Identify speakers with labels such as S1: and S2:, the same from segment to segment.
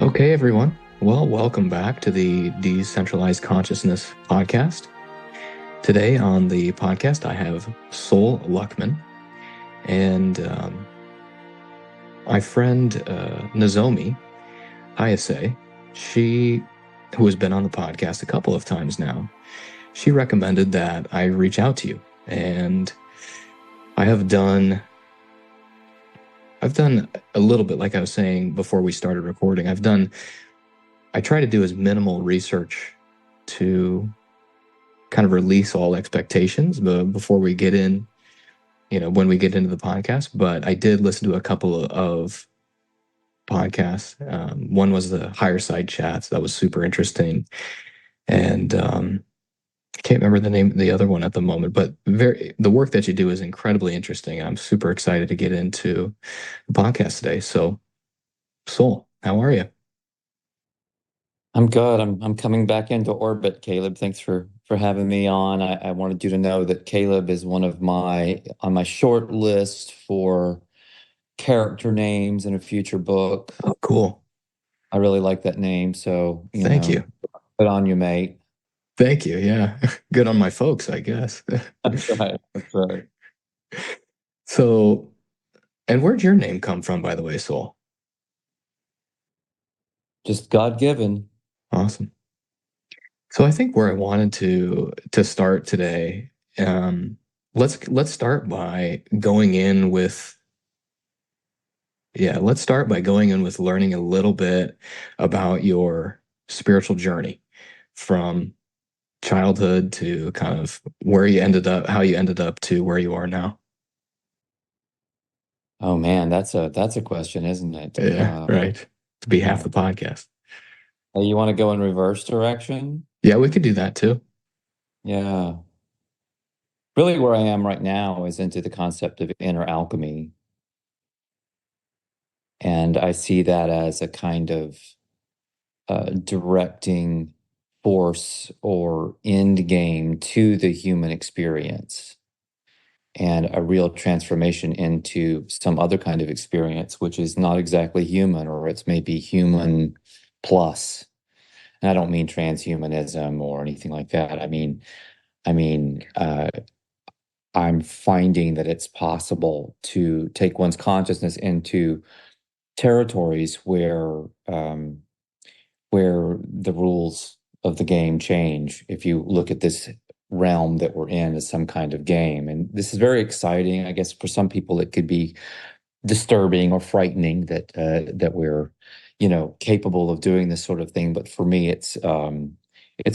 S1: Okay, everyone. Well, welcome back to the Decentralized Consciousness podcast. Today on the podcast, I have Sol Luckman and my friend Nozomi Hayase. She, who has been on the podcast a couple of times now, she recommended that I reach out to you. And I have done a little bit, like I was saying before we started recording, I try to do as minimal research to kind of release all expectations before we get in, when we get into the podcast. But I did listen to a couple of podcasts. One was the Higher Side Chats. That was super interesting. And I can't remember the name of the other one at the moment, but the work that you do is incredibly interesting. I'm super excited to get into the podcast today. So, Sol, how are you?
S2: I'm good. I'm coming back into orbit, Caleb. Thanks for having me on. I wanted you to know that Caleb is one of my on my short list for character names in a future book.
S1: Oh, cool.
S2: I really like that name, so
S1: Thank you.
S2: good on you, mate.
S1: Thank you. Yeah. Good on my folks, I guess.
S2: That's right. That's right.
S1: So, and where'd your name come from, by the way, Soul?
S2: Just God-given.
S1: Awesome. So I think where I wanted to start today, let's start by going in with let's start by going in with learning a little bit about your spiritual journey from childhood to kind of where you ended up, how you ended up to where you are now.
S2: Oh man, that's a question, isn't it?
S1: Yeah, right. To be half
S2: Yeah.
S1: the podcast.
S2: Hey, you want to go in reverse direction?
S1: Yeah, we could do that too.
S2: Yeah. Really, where I am right now is into the concept of inner alchemy. And I see that as a kind of directing force or end game to the human experience and a real transformation into some other kind of experience, which is not exactly human, or it's maybe human plus. And I don't mean transhumanism or anything like that. I mean, I'm finding that it's possible to take one's consciousness into territories where the rules of the game change. If you look at this realm that we're in as some kind of game, and this is very exciting. I guess for some people it could be disturbing or frightening that we're capable of doing this sort of thing. But for me, it's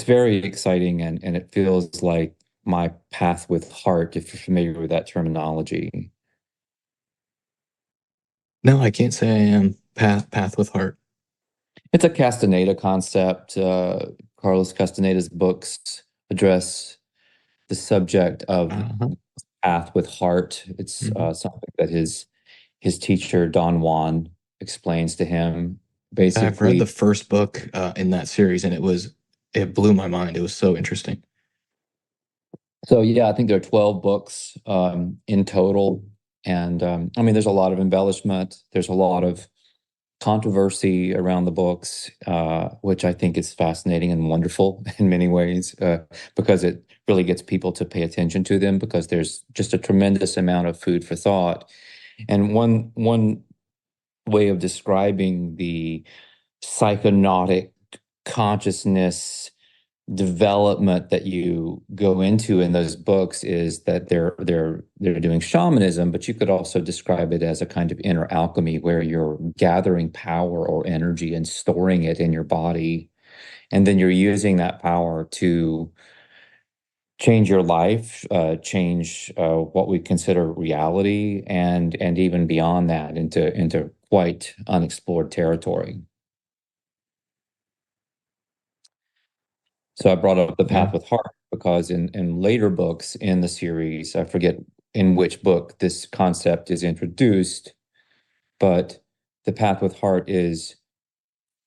S2: very exciting, and it feels like my path with heart, if you're familiar with that terminology.
S1: No, I can't say I am path with heart.
S2: It's a Castaneda concept. Carlos Castaneda's books address the subject of
S1: Uh-huh.
S2: path with heart. It's
S1: Mhm.
S2: something that his teacher Don Juan explains to him.
S1: I've read the
S2: Basically,
S1: first book in that series, and it blew my mind. It was so interesting.
S2: so yeah, I think there are 12 books in total, and I mean, there's a lot of embellishment. There's a lot of controversy around the books, which I think is fascinating and wonderful in many ways, because it really gets people to pay attention to them because there's just a tremendous amount of food for thought. And one way of describing the psychonautic consciousness development that you go into in those books is that they're doing shamanism, but you could also describe it as a kind of inner alchemy where you're gathering power or energy and storing it in your body, and then you're using that power to change your life, change what we consider reality, and even beyond that into quite unexplored territory. So I brought up the
S1: Yeah.
S2: path with heart because in later books in the series, I forget in which book this concept is introduced, but the path with heart is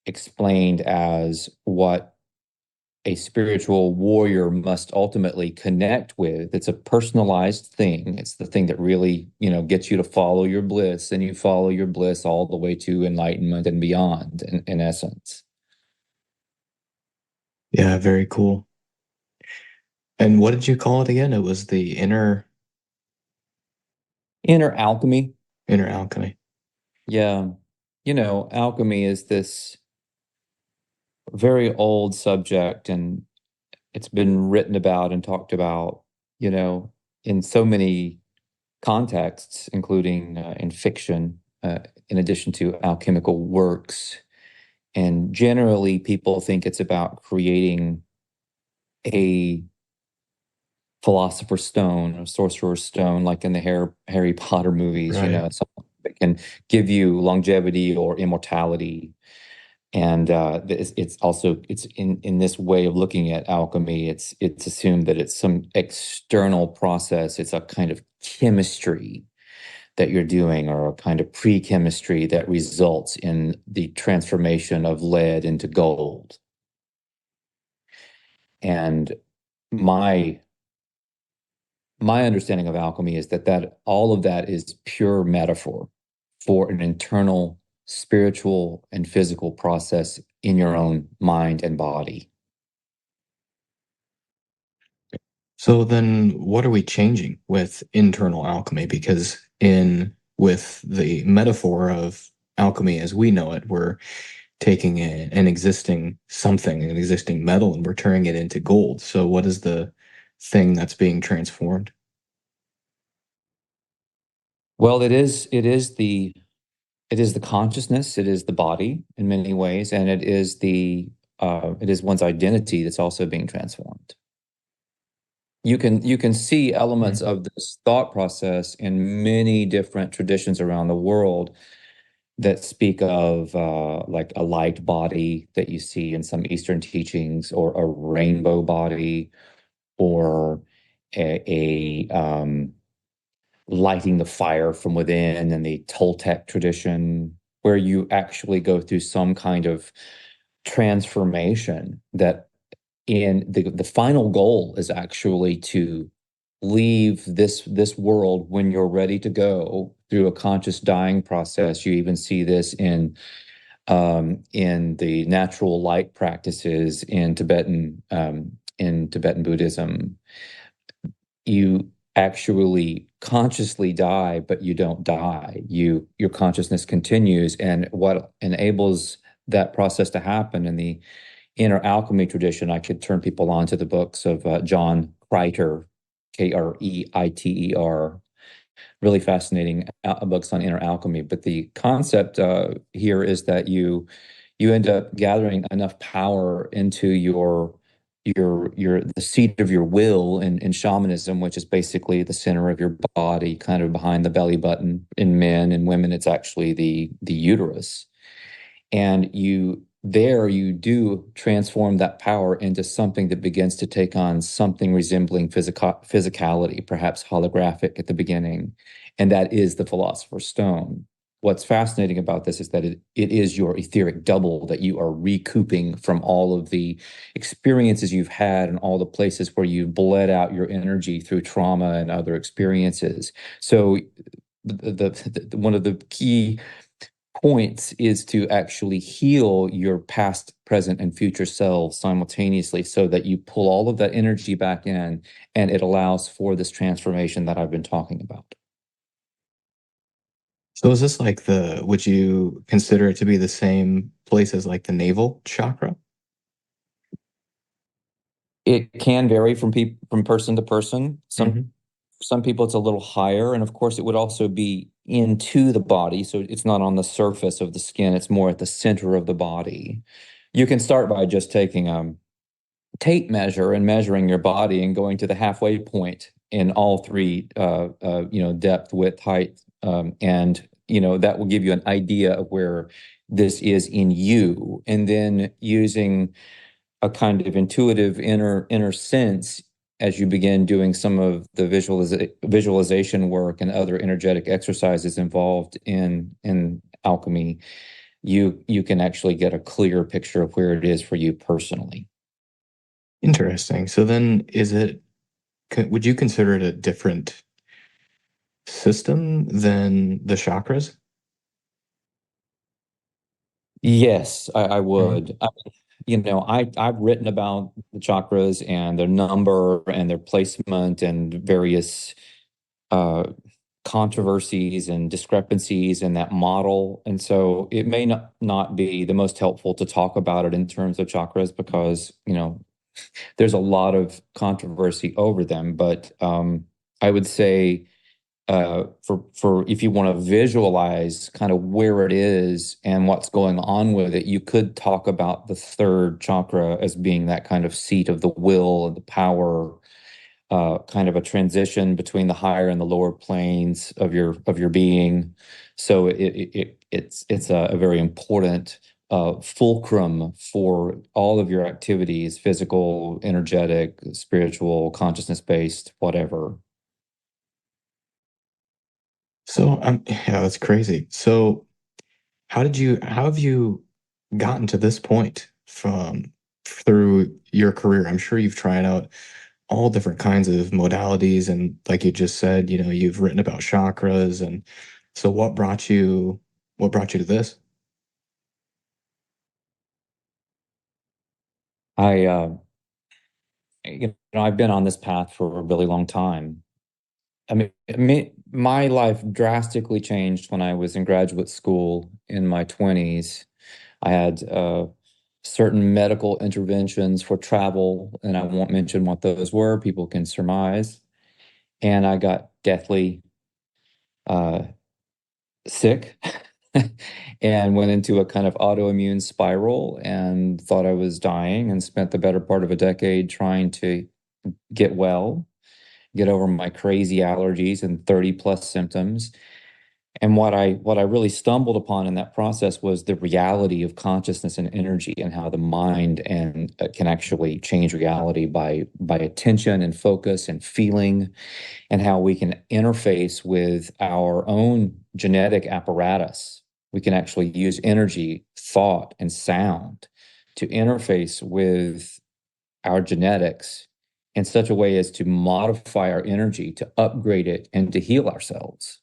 S2: explained as what a spiritual warrior must ultimately connect with. It's a personalized thing. It's the thing that really, gets you to follow your bliss, and you follow your bliss all the way to enlightenment and beyond, in essence.
S1: Yeah, very cool. And what did you call it again? It was the
S2: Inner alchemy.
S1: inner alchemy.
S2: Yeah. Alchemy is this very old subject, and it's been written about and talked about, you know, in so many contexts, including in fiction, in addition to alchemical works. And generally, people think it's about creating a philosopher's stone, a sorcerer's stone, like in the Harry Potter movies,
S1: Right.
S2: something that can give you longevity or immortality. And it's in this way of looking at alchemy, it's assumed that it's some external process. It's a kind of chemistry that you're doing, or a kind of pre-chemistry that results in the transformation of lead into gold. And my my understanding of alchemy is that all of that is pure metaphor for an internal spiritual and physical process in your own mind and body.
S1: So then what are we changing with internal alchemy? Because in with the metaphor of alchemy as we know it, we're taking an existing something, an existing metal, and we're turning it into gold. So what is the thing that's being transformed?
S2: Well, it is the consciousness, it is the body in many ways, and it is one's identity that's also being transformed. You can see elements
S1: Mm.
S2: of this thought process in many different traditions around the world that speak of like a light body that you see in some Eastern teachings, or a rainbow body, or a lighting the fire from within in the Toltec tradition, where you actually go through some kind of transformation that in the final goal is actually to leave this world when you're ready to go through a conscious dying process. You even see this in the natural light practices in Tibetan Buddhism. You actually consciously die, but you don't die. Your consciousness continues, and what enables that process to happen in the inner alchemy tradition, I could turn people on to the books of John Kreiter, Kreiter, really fascinating books on inner alchemy. But the concept here is that you end up gathering enough power into your the seat of your will in shamanism, which is basically the center of your body, kind of behind the belly button. In men and women, it's actually the uterus. And you do transform that power into something that begins to take on something resembling physicality, perhaps holographic at the beginning. And that is the Philosopher's Stone. What's fascinating about this is that it is your etheric double that you are recouping from all of the experiences you've had and all the places where you bled out your energy through trauma and other experiences. So one of the key points is to actually heal your past, present, and future selves simultaneously, so that you pull all of that energy back in, and it allows for this transformation that I've been talking about.
S1: So is this like would you consider it to be the same place as like the navel chakra?
S2: It can vary from person to person.
S1: Hmm.
S2: Some people it's a little higher, and of course it would also be into the body, so it's not on the surface of the skin, it's more at the center of the body. You can start by just taking tape measure and measuring your body and going to the halfway point in all three, depth, width, height, and that will give you an idea of where this is in you. And then using a kind of intuitive inner sense, as you begin doing some of the visualization work and other energetic exercises involved in alchemy, you can actually get a clear picture of where it is for you personally.
S1: Interesting. So then would you consider it a different system than the chakras?
S2: Yes, I
S1: Uh,
S2: would. I've written about the chakras and their number and their placement and various uh, controversies and discrepancies in that model. And so it may not be the most helpful to talk about it in terms of chakras because, there's a lot of controversy over them. But I would say for if you want to visualize kind of where it is and what's going on with it, you could talk about the third chakra as being that kind of seat of the will and the power, kind of a transition between the higher and the lower planes of your being. So it's a very important fulcrum for all of your activities, physical, energetic, spiritual, consciousness based, whatever.
S1: so yeah, that's crazy. So how have you gotten to this point through your career? I'm sure you've tried out all different kinds of modalities, and like you just said, you've written about chakras, and so what brought you to this?
S2: I I've been on this path for a really long time. My life drastically changed when I was in graduate school in my 20s. I had certain medical interventions for travel, and I won't mention what those were. People can surmise. And I got deathly uh, sick and went into a kind of autoimmune spiral and thought I was dying and spent the better part of a decade trying to get well, get over my crazy allergies and 30 plus symptoms. And what I really stumbled upon in that process was the reality of consciousness and energy and how the mind and can actually change reality by attention and focus and feeling, and how we can interface with our own genetic apparatus. We can actually use energy, thought, and sound to interface with our genetics in such a way as to modify our energy, to upgrade it, and to heal ourselves.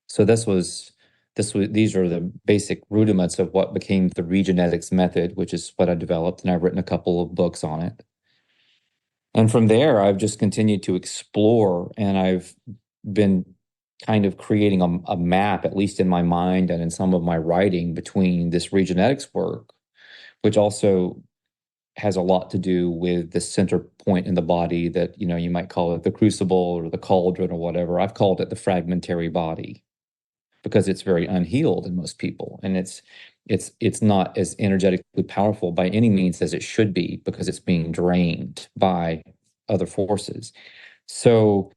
S2: So these are the basic rudiments of what became the Regenetics Method, which is what I developed, and I've written a couple of books on it. And from there, I've just continued to explore, and I've been kind of creating a map, at least in my mind and in some of my writing, between this Regenetics work, which also has a lot to do with the center point in the body that, you might call it the crucible or the cauldron or whatever. I've called it the fragmentary body because it's very unhealed in most people, and it's not as energetically powerful by any means as it should be because it's being drained by other forces. So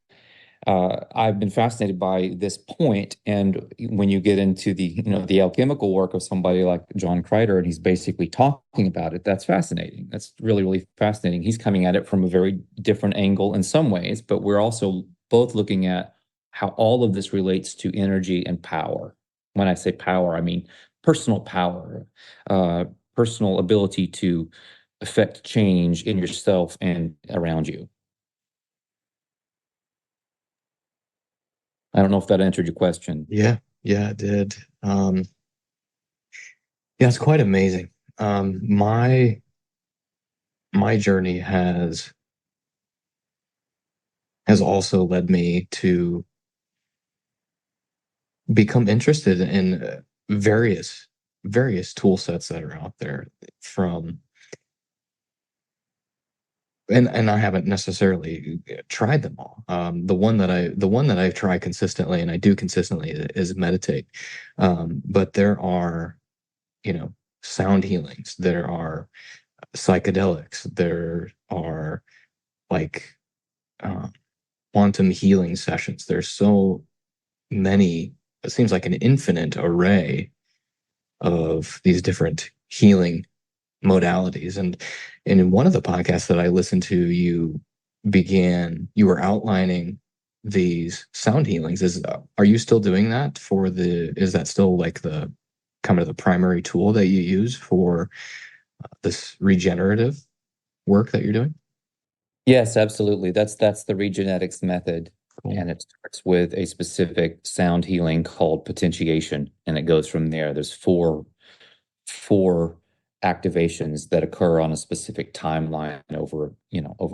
S2: I've been fascinated by this point, and when you get into the alchemical work of somebody like John Kreider, and he's basically talking about it, that's fascinating. That's really, really fascinating. He's coming at it from a very different angle in some ways, but we're also both looking at how all of this relates to energy and power. When I say power, I mean personal power, uh, personal ability to affect change in yourself and around you. I don't know if that answered your question.
S1: Yeah, yeah, it did. Yeah, it's quite amazing. My journey has also led me to become interested in various tool sets that are out there from and I haven't necessarily tried them all. The one that I try consistently and I do consistently is meditate. But there are, you know, sound healings, there are psychedelics, there are like uh, quantum healing sessions. There's so many, it seems like an infinite array of these different healing modalities. And in one of the podcasts that I listened to, you were outlining these sound healings. Are you still doing that is that still like the kind of the primary tool that you use for this regenerative? work that you're doing?
S2: Yes, absolutely. That's the Regenetics method.
S1: Cool.
S2: And it starts with a specific sound healing called potentiation. And it goes from there. There's four activations that occur on a specific timeline over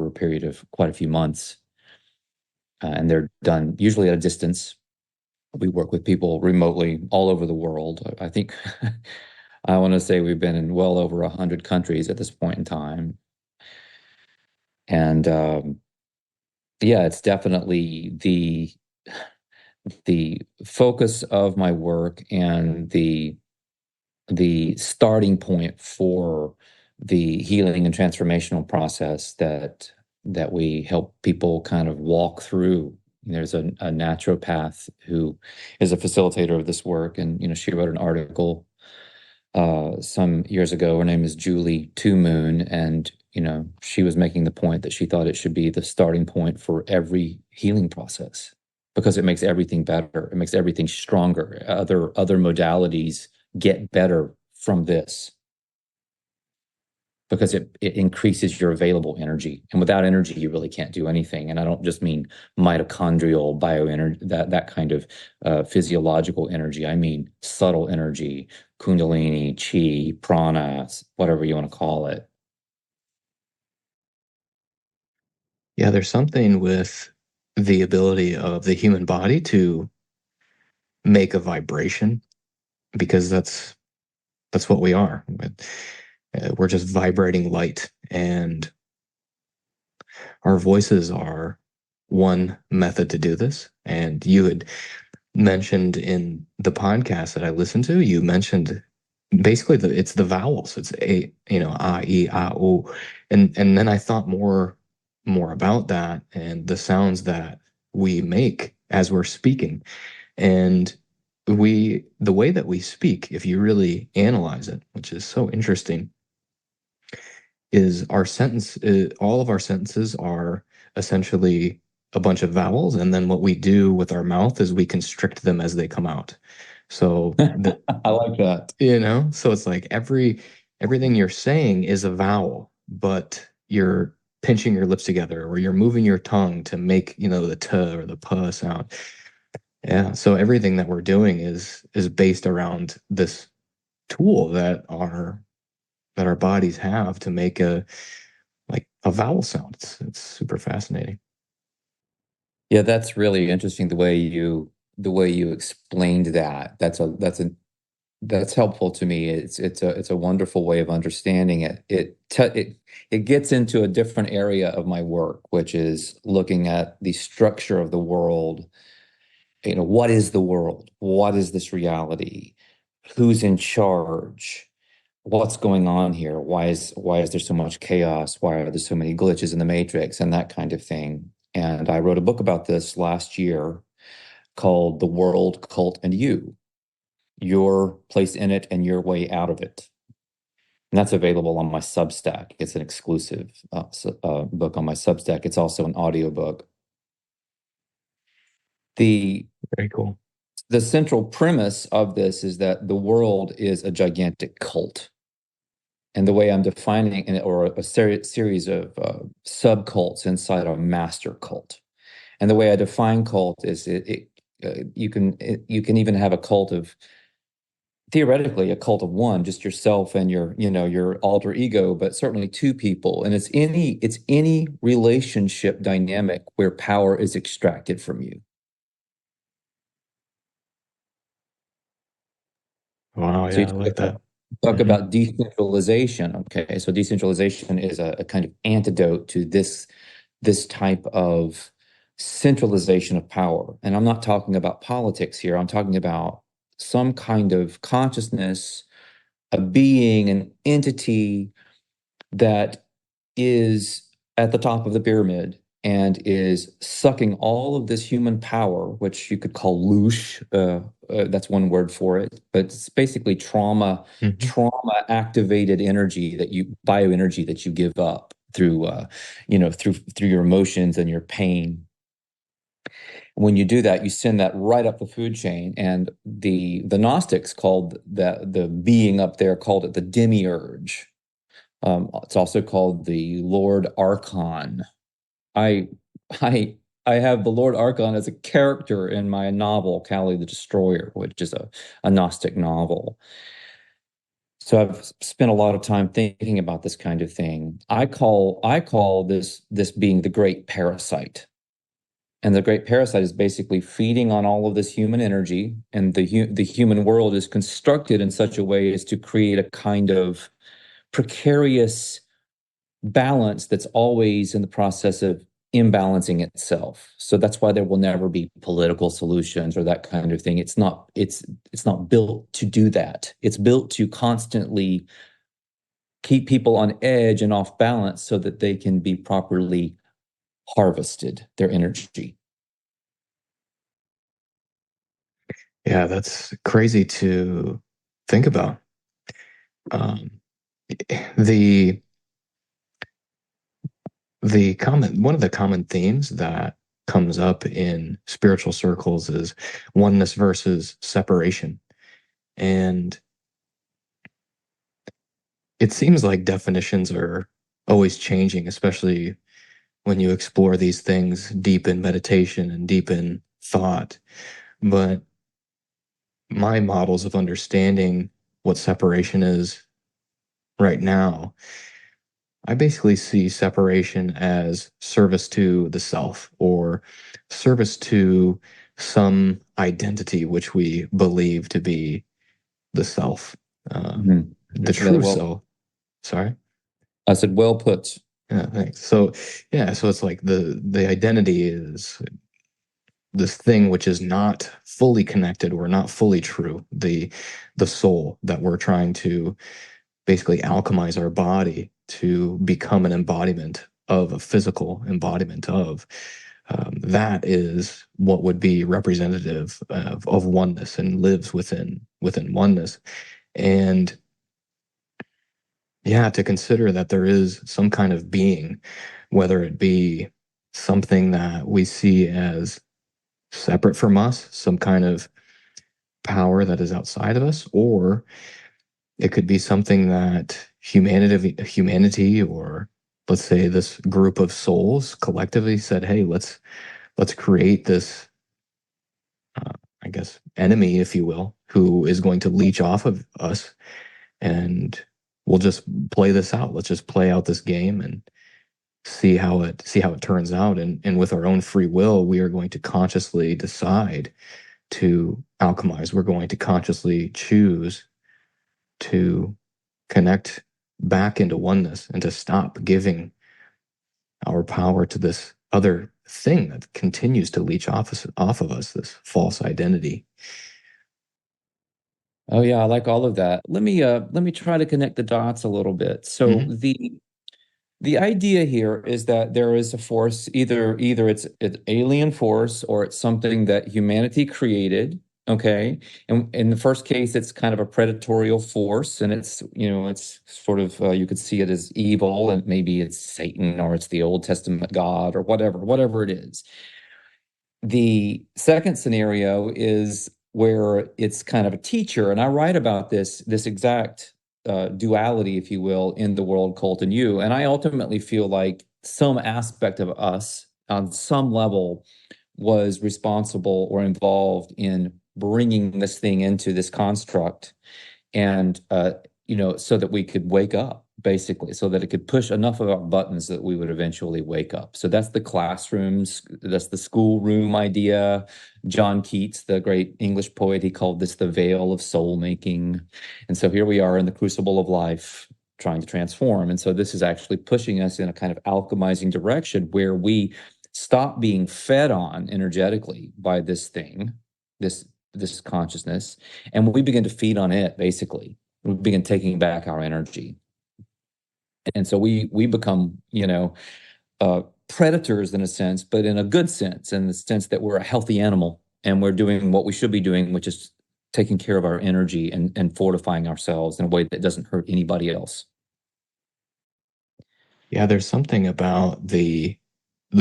S2: a period of quite a few months. And they're done usually at a distance. We work with people remotely all over the world. I think I want to say we've been in well over 100 countries at this point in time. And yeah, it's definitely the focus of my work and the starting point for the healing and transformational process that we help people kind of walk through. There's a naturopath who is a facilitator of this work, and she wrote an article some years ago. Her name is Julie Two Moon, and she was making the point that she thought it should be the starting point for every healing process because it makes everything better. It makes everything stronger. Other modalities get better from this because it increases your available energy. And without energy, you really can't do anything. And I don't just mean mitochondrial bioenergy, that kind of physiological energy. I mean subtle energy, kundalini, chi, prana, whatever you want to call it.
S1: Yeah, there's something with the ability of the human body to make a vibration because that's what we are. We're just vibrating light, and our voices are one method to do this. And you had mentioned in the podcast that I listened to, you mentioned basically it's the vowels. It's a, a, e, a, o, and then I thought more about that and the sounds that we make as we're speaking. And the way that we speak, if you really analyze it, which is so interesting, is all of our sentences are essentially a bunch of vowels, and then what we do with our mouth is we constrict them as they come out. So
S2: I like that.
S1: so it's like everything you're saying is a vowel, but you're pinching your lips together or you're moving your tongue to make, the t or the p sound. Yeah, so everything that we're doing is based around this tool that our bodies have to make a vowel sound. It's super fascinating.
S2: Yeah, that's really interesting the way you explained that. That's helpful to me. It's a wonderful way of understanding it. It gets into a different area of my work, which is looking at the structure of the world. What is the world? What is this reality? Who's in charge? What's going on here? Why is there so much chaos? Why are there so many glitches in the matrix and that kind of thing? And I wrote a book about this last year called The World, Cult, and You: Your Place in It and Your Way Out of It. And that's available on my Substack. It's an exclusive book on my Substack. It's also an audiobook. The
S1: Very cool.
S2: the central premise of this is that the world is a gigantic cult. And the way I'm defining it, or a series of subcults inside a master cult. And the way I define cult is you can even have a cult of, theoretically, a cult of one, just yourself and your alter ego, but certainly two people. And it's any relationship dynamic where power is extracted from you.
S1: Wow,
S2: So you
S1: yeah, I like that.
S2: talk
S1: Hmm.
S2: about decentralization. Okay, so decentralization is a kind of antidote to this type of centralization of power. And I'm not talking about politics here. I'm talking about some kind of consciousness, a being, an entity that is at the top of the pyramid and is sucking all of this human power, which you could call loosh. That's one word for it, but it's basically
S1: Hmm.
S2: trauma activated energy bioenergy that you give up through your emotions and your pain. When you do that, you send that right up the food chain. And the Gnostics called that, the being up there called it the demiurge. It's also called the Lord Archon. I I I have the Lord Archon as a character in my novel, Kali the Destroyer, which is a Gnostic novel. So I've spent a lot of time thinking about this kind of thing. I call this being the great parasite. And the great parasite is basically feeding on all of this human energy, and the human world is constructed in such a way as to create a kind of precarious balance that's always in the process of imbalancing itself. So that's why there will never be political solutions or that kind of thing. It's not built to do that. It's built to constantly keep people on edge and off balance so that they can be properly harvested, their energy.
S1: Yeah, that's crazy to think about. Um, the one of the common themes that comes up in spiritual circles is oneness versus separation. And it seems like definitions are always changing, especially when you explore these things deep in meditation and deep in thought. But my models of understanding what separation is right now, I basically see separation as service to the self or service to some identity which we believe to be the self, the
S2: Really
S1: true
S2: well.
S1: self. Sorry.
S2: I said, well put.
S1: Yeah, thanks. So, yeah, so it's like the identity is this thing which is not fully connected or not fully true. The soul that we're trying to basically alchemize our body to become an embodiment of a physical embodiment of. That is what would be representative of oneness and lives within oneness. And yeah, to consider that there is some kind of being, whether it be something that we see as separate from us, some kind of power that is outside of us, or it could be something that humanity, or let's say this group of souls collectively said, "Hey, let's create this, uh, I guess, enemy, if you will, who is going to leech off of us, and we'll just play this out. Let's just play out this game and see how it turns out. And with our own free will, we are going to consciously decide to alchemize. We're going to consciously choose to connect back into oneness and to stop giving our power to this other thing that continues to leech off of us, this false identity."
S2: Oh yeah, I like all of that. Let me try to connect the dots a little bit. So
S1: Mhm.
S2: the idea here is that there is a force, either it's alien force or it's something that humanity created, okay? And in the first case, it's kind of a predatorial force, and it's sort of you could see it as evil, and maybe it's Satan or it's the Old Testament God or whatever it is. The second scenario is where it's kind of a teacher, and I write about this exact duality, if you will, in The World, Cult, and You. And I ultimately feel like some aspect of us, on some level, was responsible or involved in bringing this thing into this construct, and so that we could wake up, basically, so that it could push enough of our buttons that we would eventually wake up. So that's the classrooms, that's the schoolroom idea. John Keats, the great English poet, he called this the veil of soul making. And so here we are in the crucible of life, trying to transform. And so this is actually pushing us in a kind of alchemizing direction where we stop being fed on energetically by this thing, this consciousness, and we begin to feed on it. Basically, we begin taking back our energy, and so we become predators in a sense, but in a good sense, in the sense that we're a healthy animal and we're doing what we should be doing, which is taking care of our energy and fortifying ourselves in a way that doesn't hurt anybody else.
S1: Yeah, there's something about the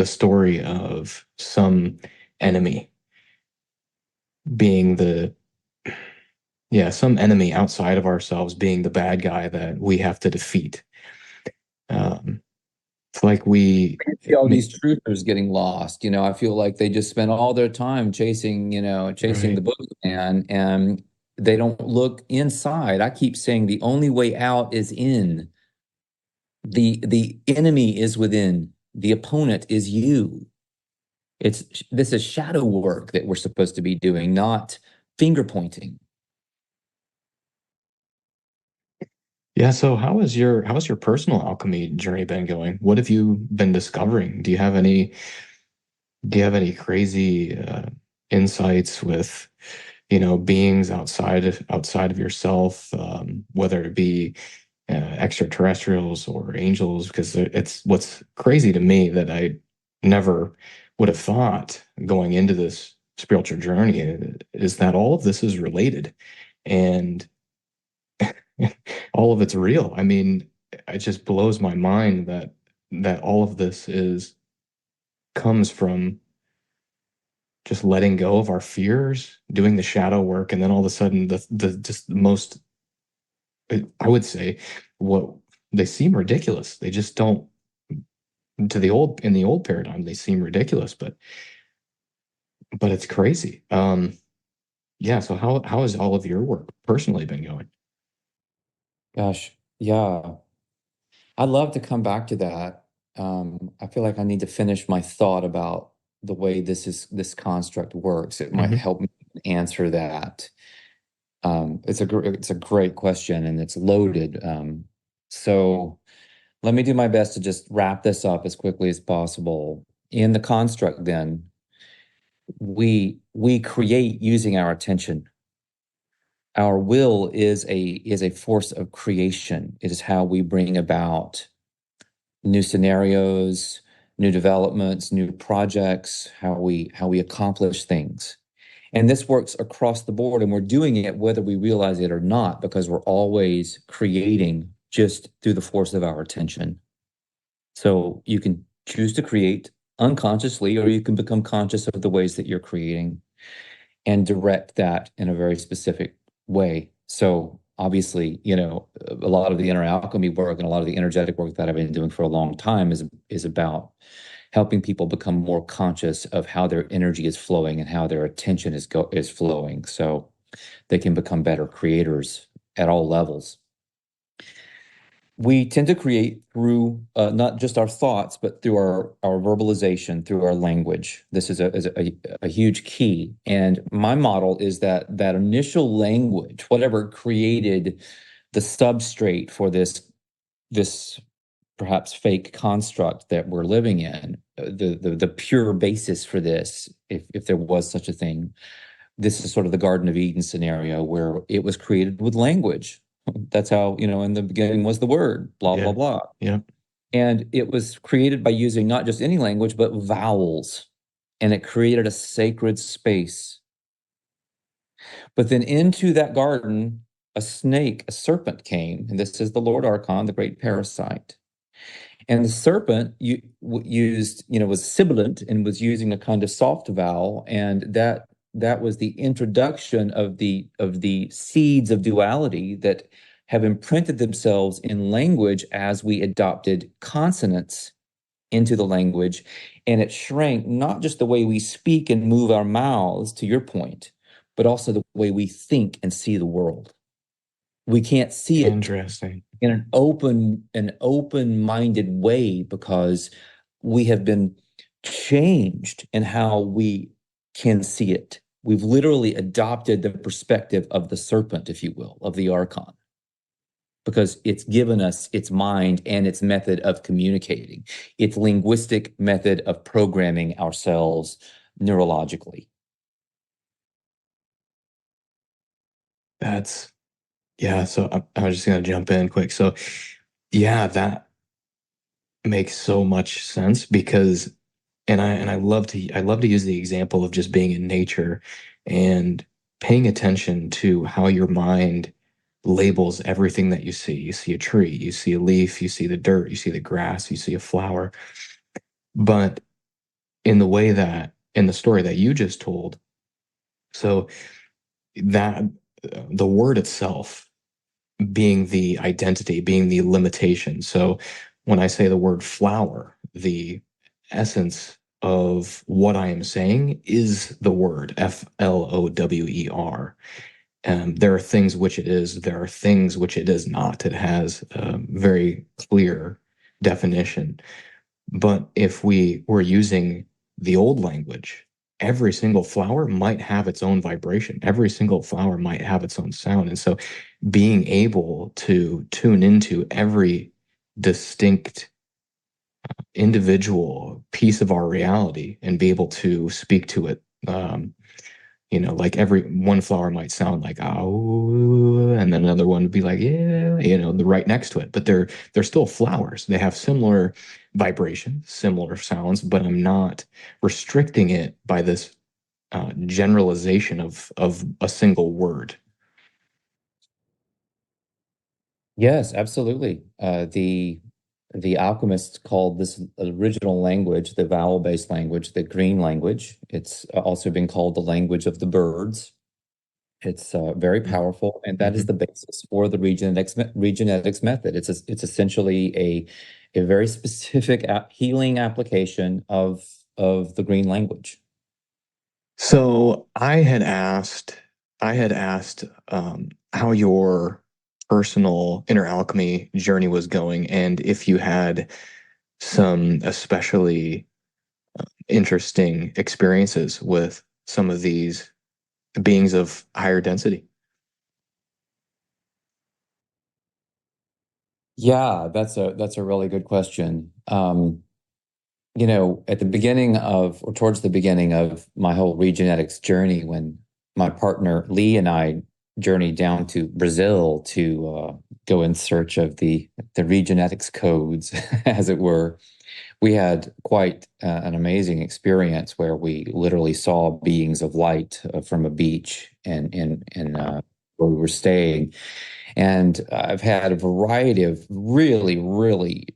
S1: story of some enemy being the yeah, some enemy outside of ourselves being the bad guy that we have to defeat. It's like we,
S2: See all these truthers getting lost. I feel like they just spend all their time chasing the
S1: right.
S2: boogeyman, and they don't look inside. I keep saying the only way out is in. The enemy is within. The opponent is you. This is shadow work that we're supposed to be doing, not finger pointing.
S1: Yeah. So how has your personal alchemy journey been going? What have you been discovering? Do you have any crazy insights with, beings outside of yourself, whether it be extraterrestrials or angels? Because it's what's crazy to me that I never would have thought going into this spiritual journey is that all of this is related and all of it's real. I mean, it just blows my mind that all of this is comes from just letting go of our fears, doing the shadow work, and then all of a sudden the just the most, I would say, what they seem ridiculous. They just don't, in the old paradigm, they seem ridiculous, but it's crazy. Yeah, so how has all of your work personally been going?
S2: Gosh, yeah. I'd love to come back to that. I feel like I need to finish my thought about the way this construct works. It might
S1: Hmm.
S2: help me answer that. It's a great question, and it's loaded. So let me do my best to just wrap this up as quickly as possible. In the construct, then, we create using our attention. Our will is a force of creation. It is how we bring about new scenarios, new developments, new projects, how we accomplish things. And this works across the board, and we're doing it whether we realize it or not, because we're always creating just through the force of our attention. So you can choose to create unconsciously, or you can become conscious of the ways that you're creating and direct that in a very specific way. So obviously, a lot of the inner alchemy work and a lot of the energetic work that I've been doing for a long time is about helping people become more conscious of how their energy is flowing and how their attention is flowing, so they can become better creators at all levels. We tend to create through not just our thoughts, but through our verbalization, through our language. This is a huge key. And my model is that initial language, whatever created the substrate for this perhaps fake construct that we're living in, the pure basis for this, if there was such a thing. This is sort of the Garden of Eden scenario where it was created with language. That's how, in the beginning was the word, blah, blah,
S1: Yeah.
S2: blah.
S1: Yeah.
S2: And it was created by using not just any language, but vowels. And it created a sacred space. But then into that garden, a serpent came. And this is the Lord Archon, the great parasite. And the serpent was sibilant and was using a kind of soft vowel, and that was the introduction of the seeds of duality that have imprinted themselves in language as we adopted consonants into the language, and it shrank not just the way we speak and move our mouths, to your point, but also the way we think and see the world. We can't see it
S1: Interesting.
S2: in an open-minded way because we have been changed in how we can see it. We've literally adopted the perspective of the serpent, if you will, of the archon, because it's given us its mind and its method of communicating, its linguistic method of programming ourselves neurologically.
S1: That's Yeah, so I was just gonna jump in quick. So yeah, that makes so much sense because I love to use the example of just being in nature and paying attention to how your mind labels everything that you see. You see a tree, you see a leaf, you see the dirt, you see the grass, you see a flower. But in the story that you just told, so that the word itself being the identity, being the limitation. So when I say the word flower, the essence of what I am saying is the word flower. There are things which it is, there are things which it is not. It has a very clear definition. But if we were using the old language, every single flower might have its own vibration. Every single flower might have its own sound. And so being able to tune into every distinct individual piece of our reality and be able to speak to it, like every one flower might sound like oh, and then another one would be like yeah, the right next to it. But they're still flowers. They have similar vibrations, similar sounds, but I'm not restricting it by this generalization of a single word.
S2: Yes, absolutely. The alchemists called this original language, the vowel-based language, the green language. It's also been called the language of the birds. It's very powerful, and that is
S1: Mhm.
S2: the basis for the Regenetics method. It's essentially a very specific healing application of the green language.
S1: So I had asked how your personal inner alchemy journey was going, and if you had some especially interesting experiences with some of these beings of higher density.
S2: Yeah, that's a really good question. At the beginning of, or towards the beginning of my whole Regenetics journey, when my partner Lee and I journeyed down to Brazil to go in search of the Regenetics codes, as it were, we had quite an amazing experience where we literally saw beings of light from a beach and in
S1: Wow.
S2: where we were staying. And I've had a variety of really, really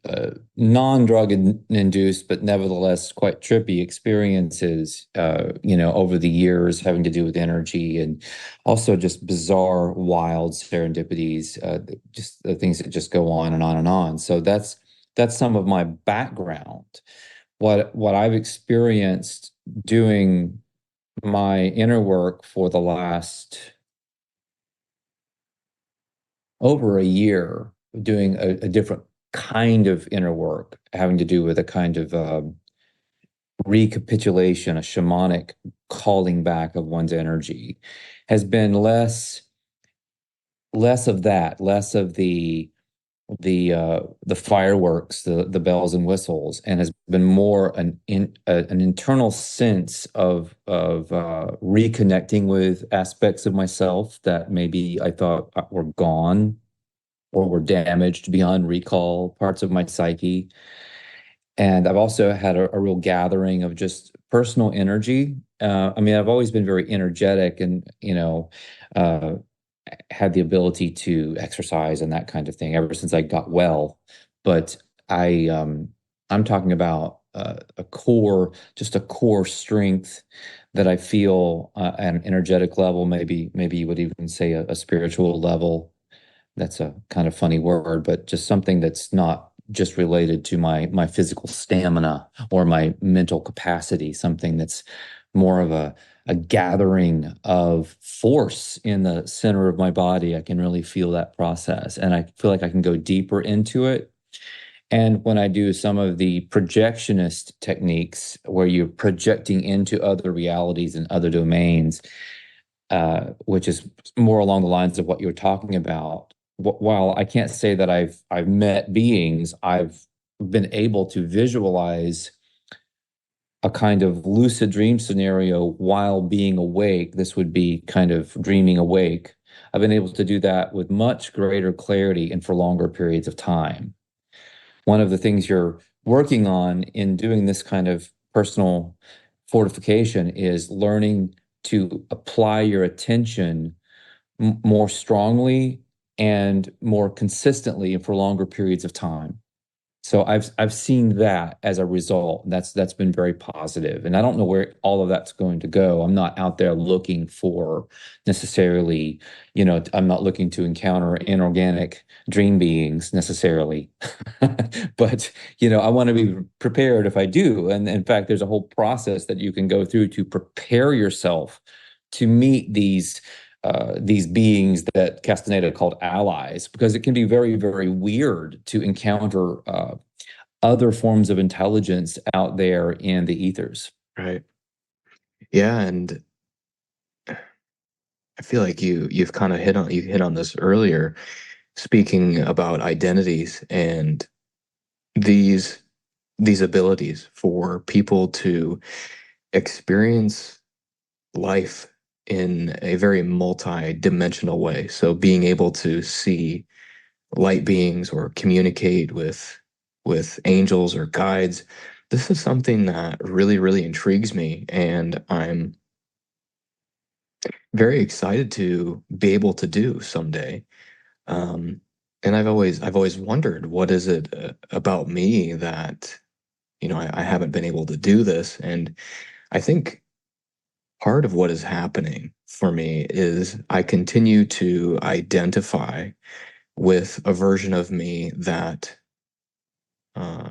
S2: non-drug induced, but nevertheless quite trippy experiences, over the years having to do with energy and also just bizarre, wild serendipities, just the things that just go on and on and on. So that's some of my background. What I've experienced doing my inner work for the last over a year, doing a different kind of inner work, having to do with a kind of recapitulation, a shamanic calling back of one's energy, has been less of that, less of the fireworks, the bells and whistles, and has been more an internal sense of reconnecting with aspects of myself that maybe I thought were gone or were damaged beyond recall, parts of my psyche. And I've also had a real gathering of just personal energy. I mean, I've always been very energetic and, uh, had the ability to exercise and that kind of thing ever since I got well. But I'm talking about just a core strength that I feel at an energetic level, maybe you would even say a spiritual level. That's a kind of funny word, but just something that's not just related to my physical stamina or my mental capacity, something that's more of a gathering of force in the center of my body. I can really feel that process, and I feel like I can go deeper into it. And when I do some of the projectionist techniques where you're projecting into other realities and other domains, which is more along the lines of what you were talking about. While I can't say that I've met beings, I've been able to visualize a kind of lucid dream scenario while being awake. This would be kind of dreaming awake. I've been able to do that with much greater clarity and for longer periods of time. One of the things you're working on in doing this kind of personal fortification is learning to apply your attention more strongly and more consistently and for longer periods of time. So I've seen that as a result. That's been very positive. And I don't know where all of that's going to go. I'm not out there looking for necessarily, I'm not looking to encounter inorganic dream beings necessarily. But, I want to be prepared if I do. And in fact, there's a whole process that you can go through to prepare yourself to meet these beings that Castaneda called allies, because it can be very, very weird to encounter other forms of intelligence out there in the ethers.
S1: Right. Yeah, and I feel like you've kind of hit on this earlier, speaking about identities and these these abilities for people to experience life in a very multi-dimensional way. So being able to see light beings or communicate with angels or guides, this is something that really, really intrigues me, and I'm very excited to be able to do someday. Um, and I've always wondered, what is it about me that, I haven't been able to do this? And I think part of what is happening for me is I continue to identify with a version of me that uh,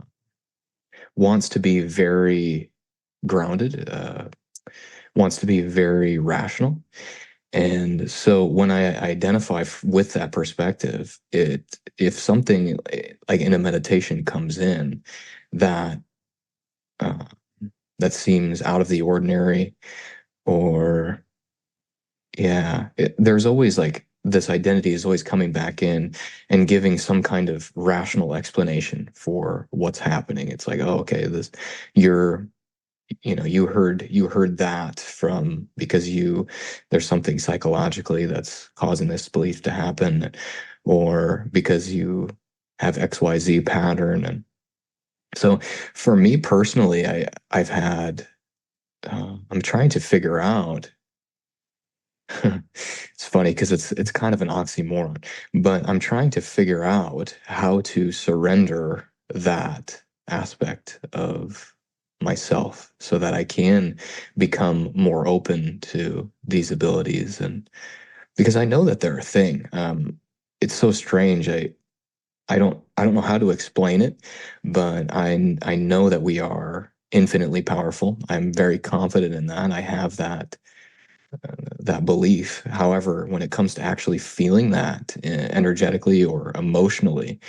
S1: wants to be very grounded, wants to be very rational. And so when I identify with that perspective, if something like in a meditation comes in that uh, that seems out of the ordinary, or yeah, there's always like this identity is always coming back in and giving some kind of rational explanation for what's happening. It's like, oh, okay, you're you heard that from because there's something psychologically that's causing this belief to happen, or because you have XYZ pattern. And so for me personally, I've had I'm trying to figure out. It's funny because it's kind of an oxymoron, but I'm trying to figure out how to surrender that aspect of myself so that I can become more open to these abilities. And because I know that they're a thing. It's so strange. I don't know how to explain it, but I know that we are infinitely powerful. I'm very confident in that. I have that belief. However, when it comes to actually feeling that energetically or emotionally,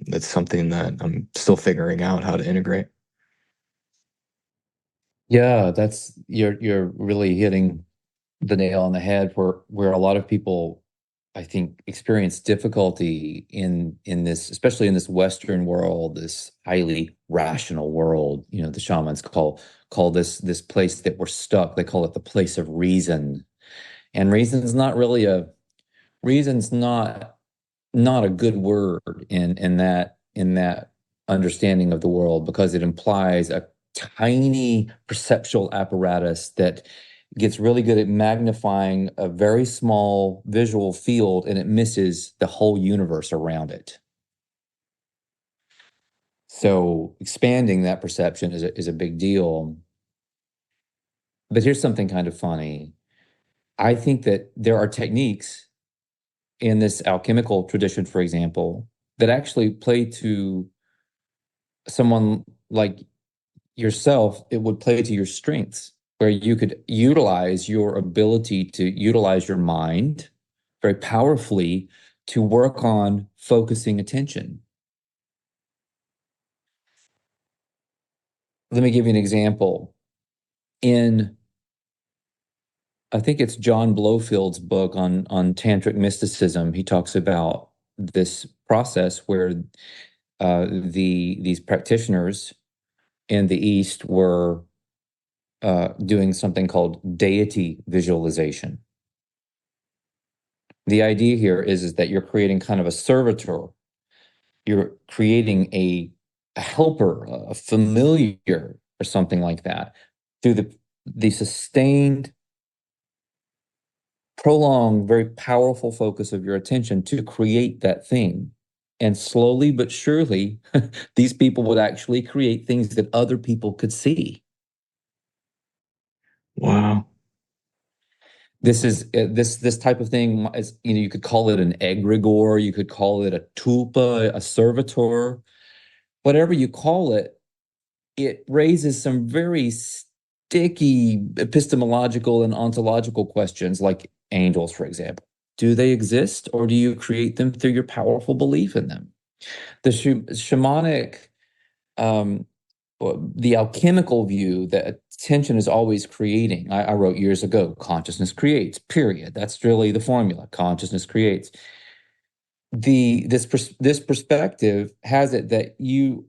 S1: that's something that I'm still figuring out how to integrate.
S2: Yeah, that's you're really hitting the nail on the head where a lot of people, I think, experience difficulty in this, especially in this Western world, this highly rational world. The shamans call this place that we're stuck. They call it the place of reason. And reason's not a good word in that understanding of the world, because it implies a tiny perceptual apparatus that gets really good at magnifying a very small visual field, and it misses the whole universe around it. So expanding that perception is a big deal. But here's something kind of funny. I think that there are techniques in this alchemical tradition, for example, that actually play to someone like yourself. It would play to your strengths, where you could utilize your ability to utilize your mind very powerfully to work on focusing attention. Let me give you an example. In, I think it's John Blofield's book on tantric mysticism, he talks about this process where these practitioners in the East were doing something called deity visualization. The idea here is that you're creating kind of a servitor. You're creating a helper, a familiar, or something like that, through the sustained, prolonged, very powerful focus of your attention to create that thing. And slowly but surely, these people would actually create things that other people could see.
S1: Wow.
S2: This type of thing is, you could call it an egregore, you could call it a tulpa, a servitor, whatever you call it. It raises some very sticky epistemological and ontological questions, like angels, for example. Do they exist, or do you create them through your powerful belief in them? The shamanic, um, the alchemical view that attention is always creating. I wrote years ago, consciousness creates, period. That's really the formula. Consciousness creates. This perspective has it that you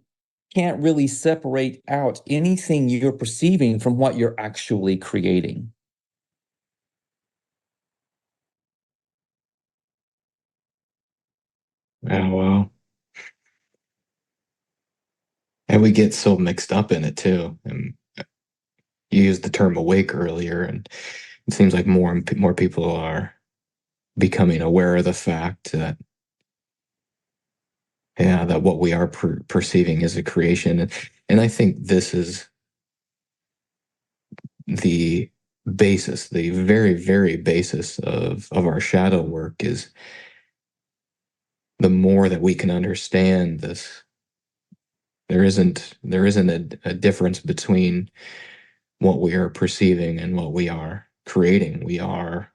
S2: can't really separate out anything you're perceiving from what you're actually creating.
S1: Oh, wow. And we get so mixed up in it too. And you used the term awake earlier, and it seems like more and more people are becoming aware of the fact that, yeah, that what we are perceiving is a creation. And I think this is the basis, the very, very basis of our shadow work, is the more that we can understand this, there isn't a difference between what we are perceiving and what we are creating. We are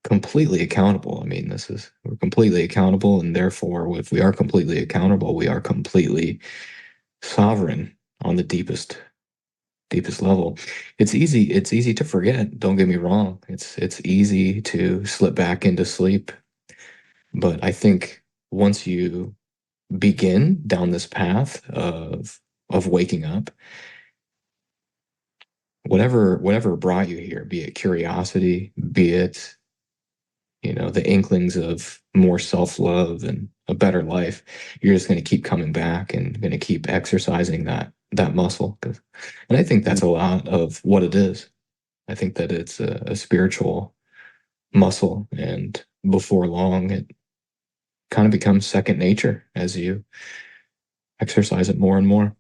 S1: completely accountable. I mean, we're completely accountable, and therefore, if we are completely accountable, we are completely sovereign on the deepest level. It's easy to forget, don't get me wrong. It's easy to slip back into sleep. But I think once you begin down this path of waking up, whatever brought you here, be it curiosity, be it, the inklings of more self-love and a better life, you're just going to keep coming back and going to keep exercising that muscle. And I think that's a lot of what it is. I think that it's a spiritual muscle, and before long, it kind of becomes second nature as you exercise it more and more.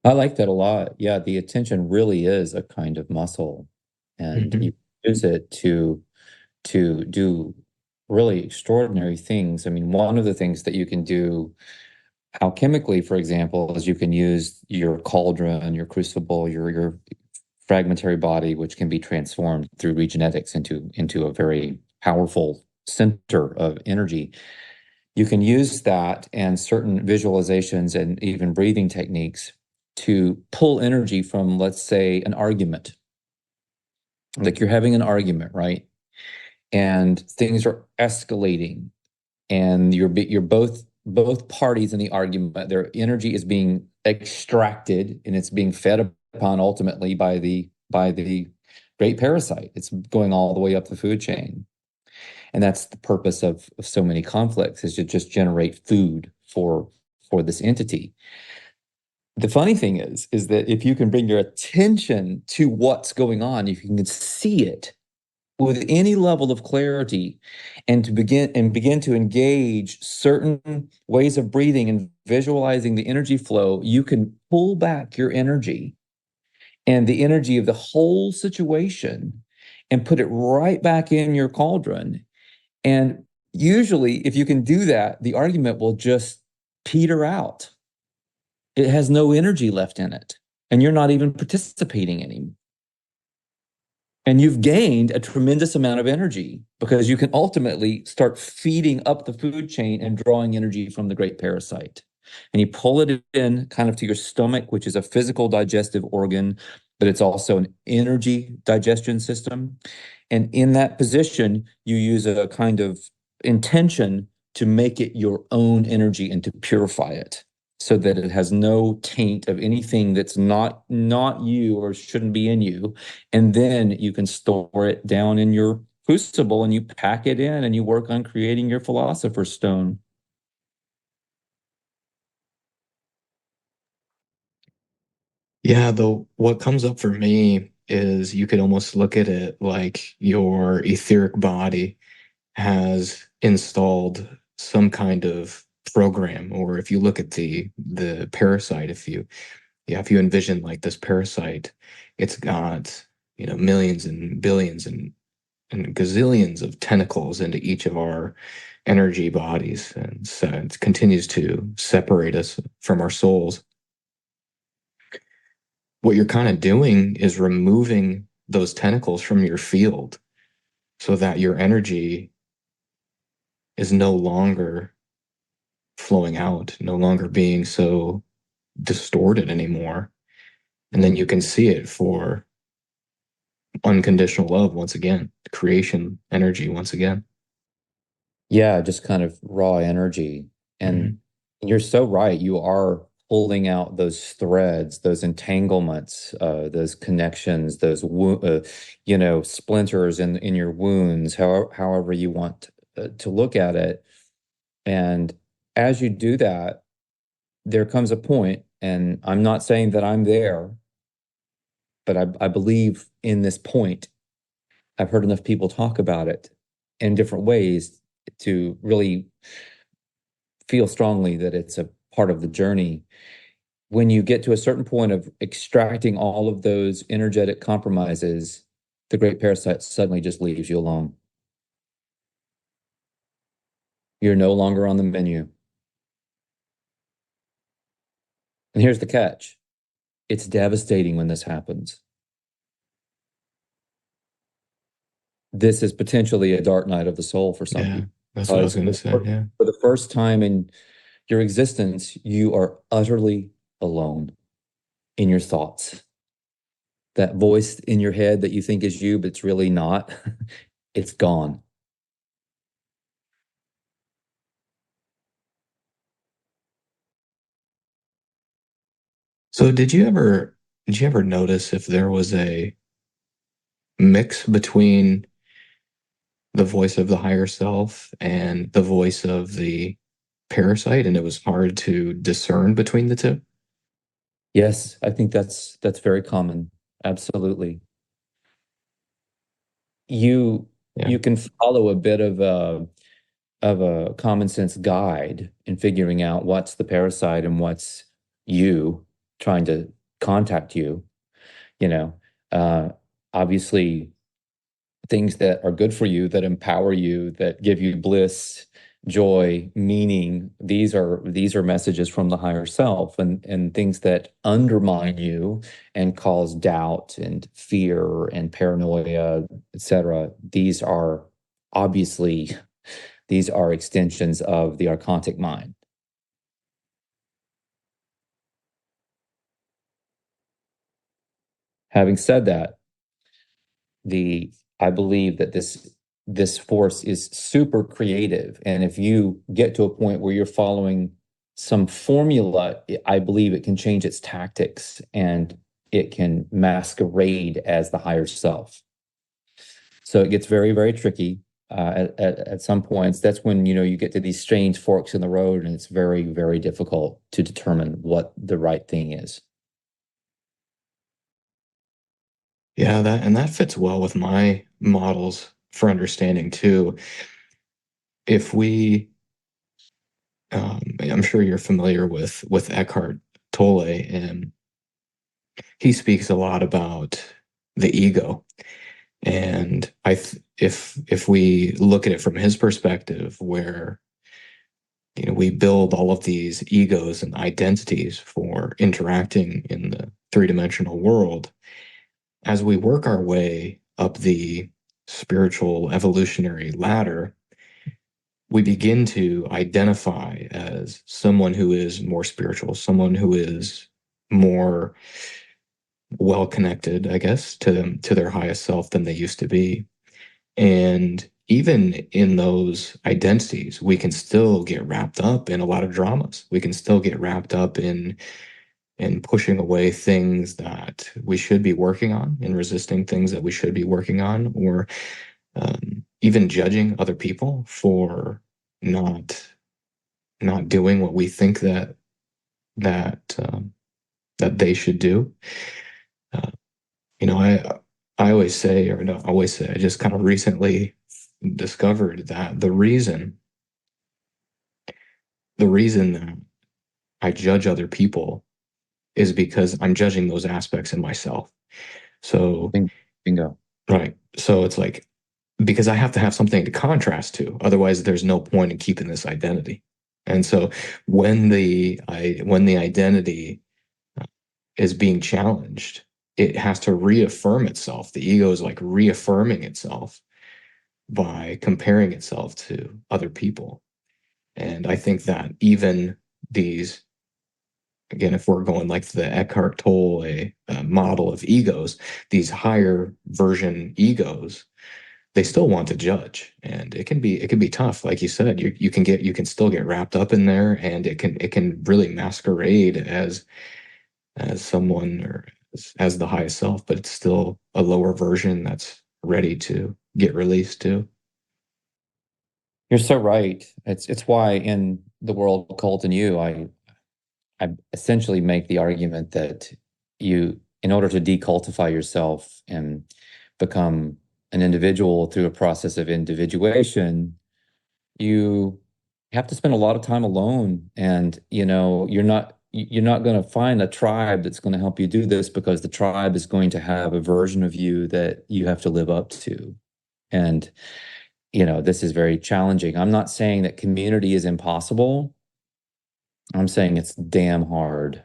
S2: I like that a lot. Yeah, the attention really is a kind of muscle, and
S1: Hmm.
S2: you use it to do really extraordinary things. I mean, one of the things that you can do alchemically, for example, is you can use your cauldron, your crucible, your fragmentary body, which can be transformed through regenetics into a very powerful center of energy. You can use that and certain visualizations and even breathing techniques to pull energy from, let's say, an argument. Like you're having an argument, right? And things are escalating, and you're both parties in the argument. Their energy is being extracted, and it's being fed upon ultimately by the great parasite. It's going all the way up the food chain. And that's the purpose of so many conflicts, is to just generate food for this entity. The funny thing is that if you can bring your attention to what's going on, if you can see it with any level of clarity, and begin to engage certain ways of breathing and visualizing the energy flow, you can pull back your energy and the energy of the whole situation and put it right back in your cauldron. And usually, if you can do that, the argument will just peter out. It has no energy left in it, and you're not even participating anymore. And you've gained a tremendous amount of energy because you can ultimately start feeding up the food chain and drawing energy from the great parasite. And you pull it in kind of to your stomach, which is a physical digestive organ, but it's also an energy digestion system. And in that position, you use a kind of intention to make it your own energy and to purify it so that it has no taint of anything that's not you or shouldn't be in you. And then you can store it down in your crucible and you pack it in and you work on creating your philosopher's stone.
S1: Yeah, though what comes up for me is you could almost look at it like your etheric body has installed some kind of program. Or if you look at the parasite, if you envision like this parasite, it's got, millions and billions and gazillions of tentacles into each of our energy bodies, and so it continues to separate us from our souls. What you're kind of doing is removing those tentacles from your field so that your energy is no longer flowing out, no longer being so distorted anymore. And then you can see it for unconditional love once again, creation energy once again.
S2: Yeah, just kind of raw energy. And
S1: Mhm.
S2: you're so right. You are pulling out those threads, those entanglements, those connections, those splinters in your wounds, however you want to look at it. And as you do that, there comes a point, and I'm not saying that I'm there, but I believe in this point. I've heard enough people talk about it in different ways to really feel strongly that it's a part of the journey. When you get to a certain point of extracting all of those energetic compromises, the great parasite suddenly just leaves you alone. You're no longer on the menu. And here's the catch. It's devastating when this happens. This is potentially a dark night of the soul for some
S1: Yeah,
S2: people.
S1: that's what I was
S2: Because
S1: going to say. Yeah.
S2: for the first time in your existence, you are utterly alone in your thoughts. That voice in your head that you think is you, but it's really not, it's gone.
S1: So did you ever notice if there was a mix between the voice of the higher self and the voice of the parasite, and it was hard to discern between the two?
S2: Yes, I think that's very common. Absolutely. You
S1: Yeah.
S2: you can follow a bit of a common sense guide in figuring out what's the parasite and what's you trying to contact you, you know. Uh, Obviously things that are good for you, that empower you, that give you bliss, joy, meaning. These are messages from the higher self, and things that undermine you and cause doubt and fear and paranoia, etc. Obviously these are extensions of the archontic mind. Having said that, the I believe that this force is super creative, and if you get to a point where you're following some formula, I believe it can change its tactics and it can masquerade as the higher self. So it gets very, very tricky at some points. That's when you get to these strange forks in the road, and it's very, very difficult to determine what the right thing is.
S1: Yeah, that fits well with my models for understanding too. If we, I'm sure you're familiar with Eckhart Tolle, and he speaks a lot about the ego. And if we look at it from his perspective, where we build all of these egos and identities for interacting in the three-dimensional world, as we work our way up the spiritual evolutionary ladder, we begin to identify as someone who is more spiritual, someone who is more well connected, I guess, to their highest self than they used to be. And even in those identities, we can still get wrapped up in a lot of dramas. We can still get wrapped up in pushing away things that we should be working on, and resisting things that we should be working on, or even judging other people for not not doing what we think that that they should do. Uh, I always say, or not always say, I just kind of recently discovered that the reason the reason that I judge other people is because I'm judging those aspects in myself. So,
S2: Bingo.
S1: right. So it's like, because I have to have something to contrast to. Otherwise, there's no point in keeping this identity. And so when the identity is being challenged, it has to reaffirm itself. The ego is like reaffirming itself by comparing itself to other people. And I think that even these, again, if we're going like the Eckhart Tolle model of egos, these higher version egos, they still want to judge, and it can be tough. Like you said, you can still get wrapped up in there, and it can really masquerade as someone or as the highest self, but it's still a lower version that's ready to get released too.
S2: You're so right. It's why in the world of cult and you, I essentially make the argument that you, in order to decultify yourself and become an individual through a process of individuation, you have to spend a lot of time alone. And, you're not going to find a tribe that's going to help you do this, because the tribe is going to have a version of you that you have to live up to. And, this is very challenging. I'm not saying that community is impossible. I'm saying it's damn hard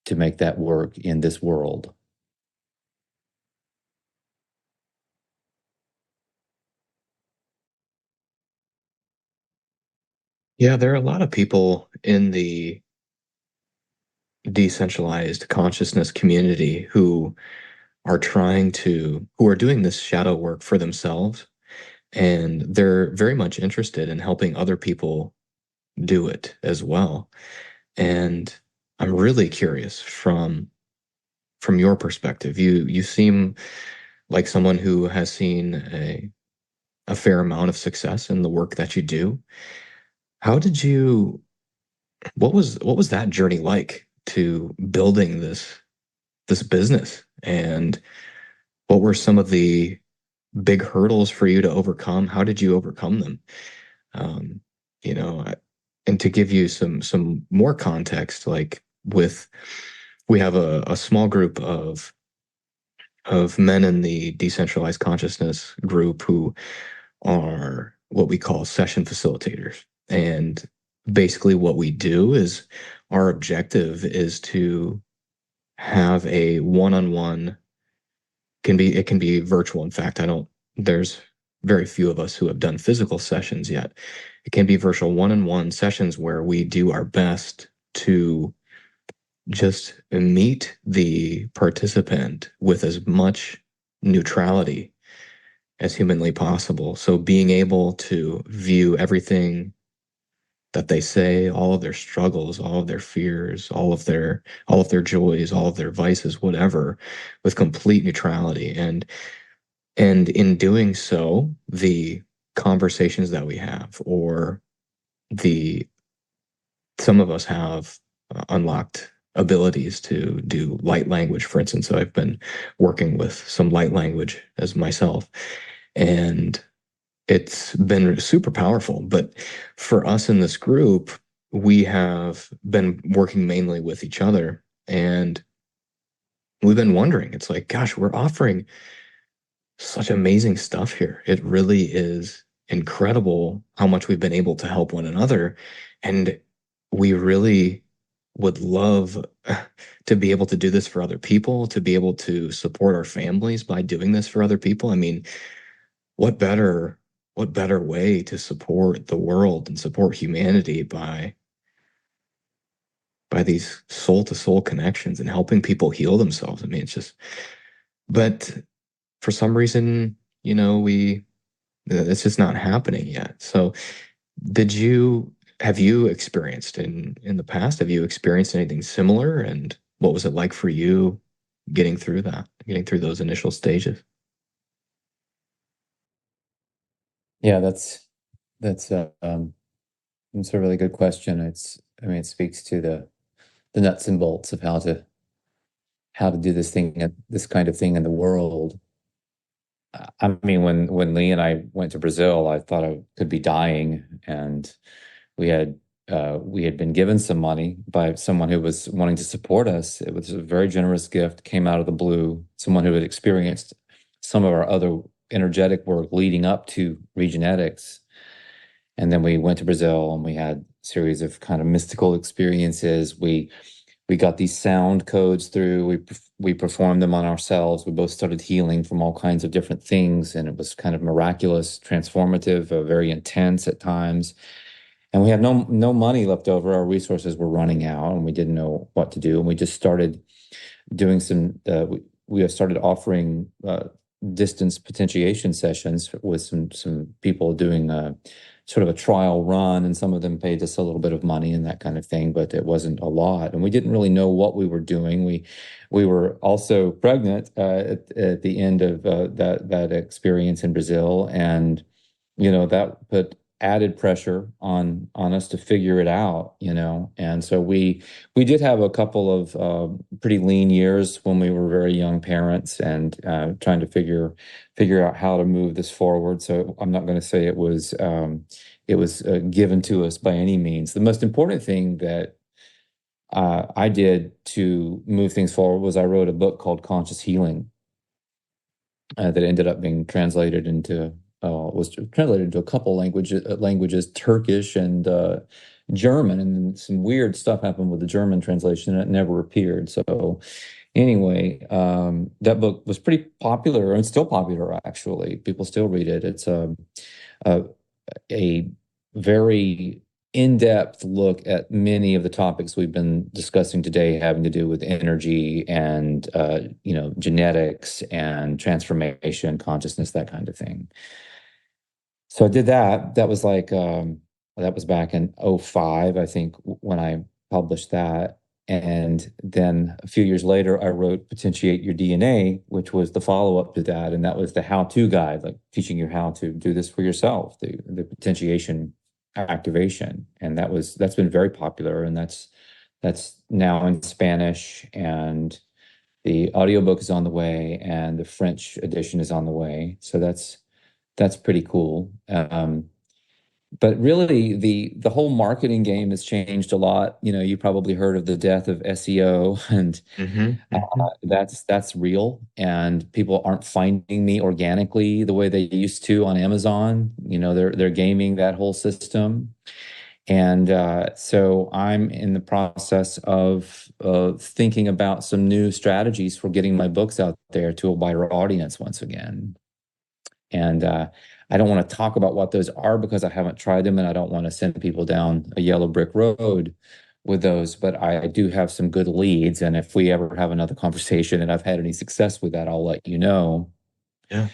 S2: to make that work in this world.
S1: Yeah, there are a lot of people in the decentralized consciousness community who are doing this shadow work for themselves, and they're very much interested in helping other people do it as well. And I'm really curious from your perspective. You seem like someone who has seen a fair amount of success in the work that you do. How did you what was that journey like to building this business? And what were some of the big hurdles for you to overcome? How did you overcome them? Um, you know, and to give you some more context, like with we have a small group of men in the decentralized consciousness group who are what we call session facilitators. And basically what we do is our objective is to have a one-on-one, it can be virtual. In fact, I don't there's very few of us who have done physical sessions yet. It can be virtual one-on-one sessions where we do our best to just meet the participant with as much neutrality as humanly possible. So being able to view everything that they say, all of their struggles, all of their fears, all of their joys, all of their vices, whatever, with complete neutrality. And in doing so, the conversations that we have, or the some of us have unlocked abilities to do light language, for instance. So I've been working with some light language as myself, and it's been super powerful. But for us in this group, we have been working mainly with each other, and we've been wondering, it's like, gosh, we're offering such amazing stuff here. It really is incredible how much we've been able to help one another. And we really would love to be able to do this for other people, to be able to support our families by doing this for other people. I mean, what better what better way to support the world and support humanity by these soul to soul connections and helping people heal themselves. I mean, it's just, but for some reason, we it's just not happening yet. So did you have you experienced in the past, have you experienced anything similar, and what was it like for you getting through those initial stages?
S2: Yeah, that's a really good question. I mean, it speaks to the nuts and bolts of how to do this kind of thing in the world. I mean, when Lee and I went to Brazil, I thought I could be dying, and we had we had been given some money by someone who was wanting to support us. It was a very generous gift, came out of the blue, someone who had experienced some of our other energetic work leading up to Regenetics. And then we went to Brazil and we had a series of kind of mystical experiences. We got these sound codes through. We performed them on ourselves. We both started healing from all kinds of different things, and it was kind of miraculous, transformative, very intense at times. And we had no money left over. Our resources were running out, and we didn't know what to do. And we just started doing some. We have started offering distance potentiation sessions with some people doing sort of a trial run, and some of them paid us a little bit of money and that kind of thing, but it wasn't a lot. And we didn't really know what we were doing. We were also pregnant at the end of that experience in Brazil, and that put added pressure on us to figure it out, and so we did have a couple of pretty lean years when we were very young parents, and trying to figure out how to move this forward. So I'm not going to say it was given to us by any means. The most important thing that I did to move things forward was I wrote a book called Conscious Healing, that ended up being translated into was translated into a couple languages, Turkish and German, and then some weird stuff happened with the German translation, and it never appeared. So anyway, that book was pretty popular, and still popular, actually. People still read it. It's a, a very in-depth look at many of the topics we've been discussing today, having to do with energy and genetics and transformation, consciousness, that kind of thing. So I did that. That was that was back in '05, I think, when I published that. And then a few years later, I wrote Potentiate Your DNA, which was the follow-up to that. And that was the how-to guide, like teaching you how to do this for yourself, the potentiation activation. And that's been very popular. And that's now in Spanish, and the audiobook is on the way, and the French edition is on the way. So that's pretty cool. But really, the whole marketing game has changed a lot. You probably heard of the death of SEO, and that's real. And people aren't finding me organically the way they used to on Amazon. They're gaming that whole system. And so I'm in the process of thinking about some new strategies for getting my books out there to a wider audience once again. And I don't want to talk about what those are because I haven't tried them, and I don't want to send people down a yellow brick road with those. But I do have some good leads. And if we ever have another conversation and I've had any success with that, I'll let you know.
S1: Yeah.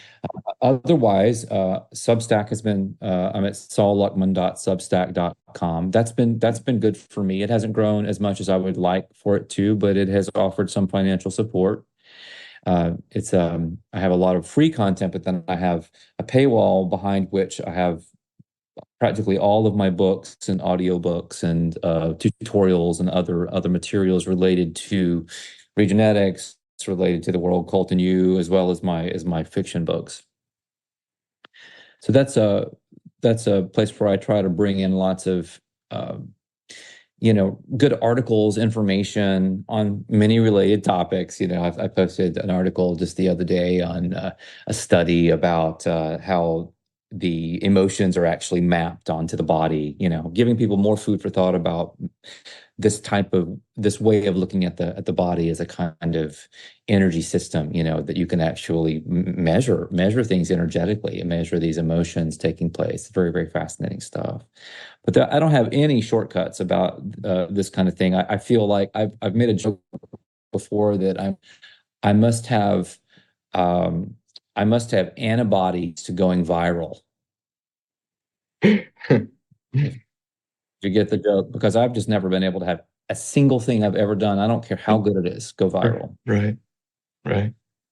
S2: Otherwise, Substack has been, I'm at solluckman.substack.com. That's been good for me. It hasn't grown as much as I would like for it to, but it has offered some financial support. I have a lot of free content, but then I have a paywall behind which I have practically all of my books and audiobooks and tutorials and other materials related to Regenetics, related to the world cult and you, as well as my fiction books. So that's a place where I try to bring in lots of good articles, information on many related topics. I posted an article just the other day on a study about how the emotions are actually mapped onto the body, giving people more food for thought about this way of looking at the body as a kind of energy system, that you can actually measure things energetically and measure these emotions taking place. Very, very fascinating stuff. But I don't have any shortcuts about this kind of thing. I feel like I've made a joke before that I must have antibodies to going viral. If you get the joke, because I've just never been able to have a single thing I've ever done, I don't care how good it is, go viral.
S1: Right.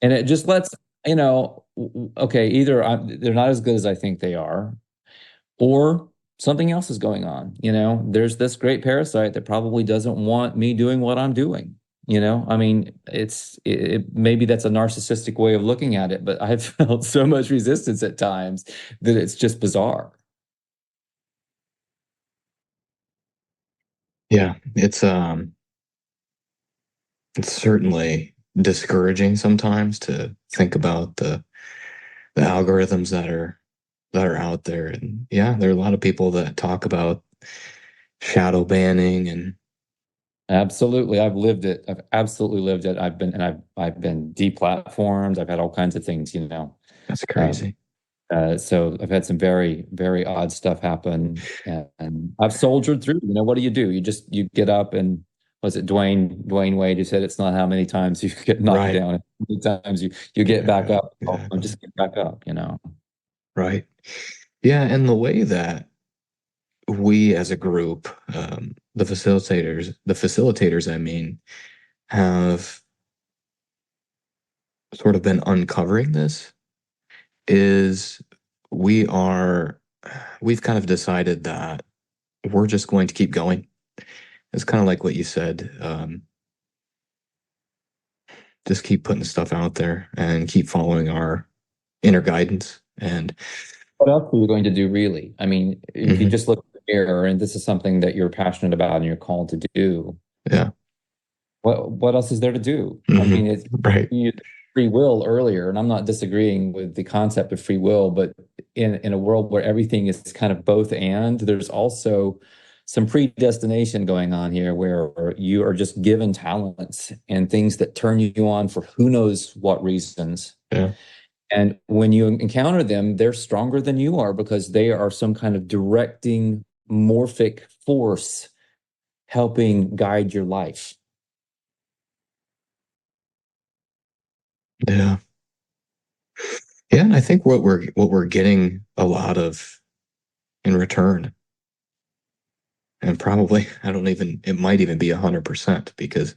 S2: And it just lets, okay, either they're not as good as I think they are, or something else is going on. There's this great parasite that probably doesn't want me doing what I'm doing. I mean, maybe that's a narcissistic way of looking at it, but I've felt so much resistance at times that it's just bizarre.
S1: Yeah, it's certainly discouraging sometimes to think about the algorithms that are out there. And yeah, there are a lot of people that talk about shadow banning and
S2: Absolutely. I've lived it. I've absolutely lived it. I've been deplatformed. I've had all kinds of things, you know.
S1: that's
S2: Um,
S1: crazy.
S2: so I've had some very, very odd stuff happen, and I've soldiered through. You know, what do? You get up and was it Dwayne Wade who said it's not how many times you get knocked
S1: Right.
S2: down, it's how many times you get back
S1: Yeah,
S2: up. Oh,
S1: exactly.
S2: just get back up, you know.
S1: Right. Yeah, and the way that we as a group, the facilitators, I mean, have sort of been uncovering this is we are, we've kind of decided that we're just going to keep going. It's kind of like what you said. Just keep putting stuff out there and keep following our inner guidance. And
S2: What else are you going to do, really? I mean, if you
S1: mhm,
S2: just look at the mirror and this is something that you're passionate about and you're called to do,
S1: yeah,
S2: what else is there to do? I
S1: hmm
S2: mean, it's
S1: right,
S2: you free will earlier, and I'm not disagreeing with the concept of free will, but in a world where everything is kind of both and, there's also some predestination going on here where you are just given talents and things that turn you on for who knows what reasons.
S1: yeah,
S2: And when you encounter them, they're stronger than you are because they are some kind of directing morphic force helping guide your life.
S1: yeah, yeah. And I think what we're getting a lot of in return, and probably I don't even it might even be 100% because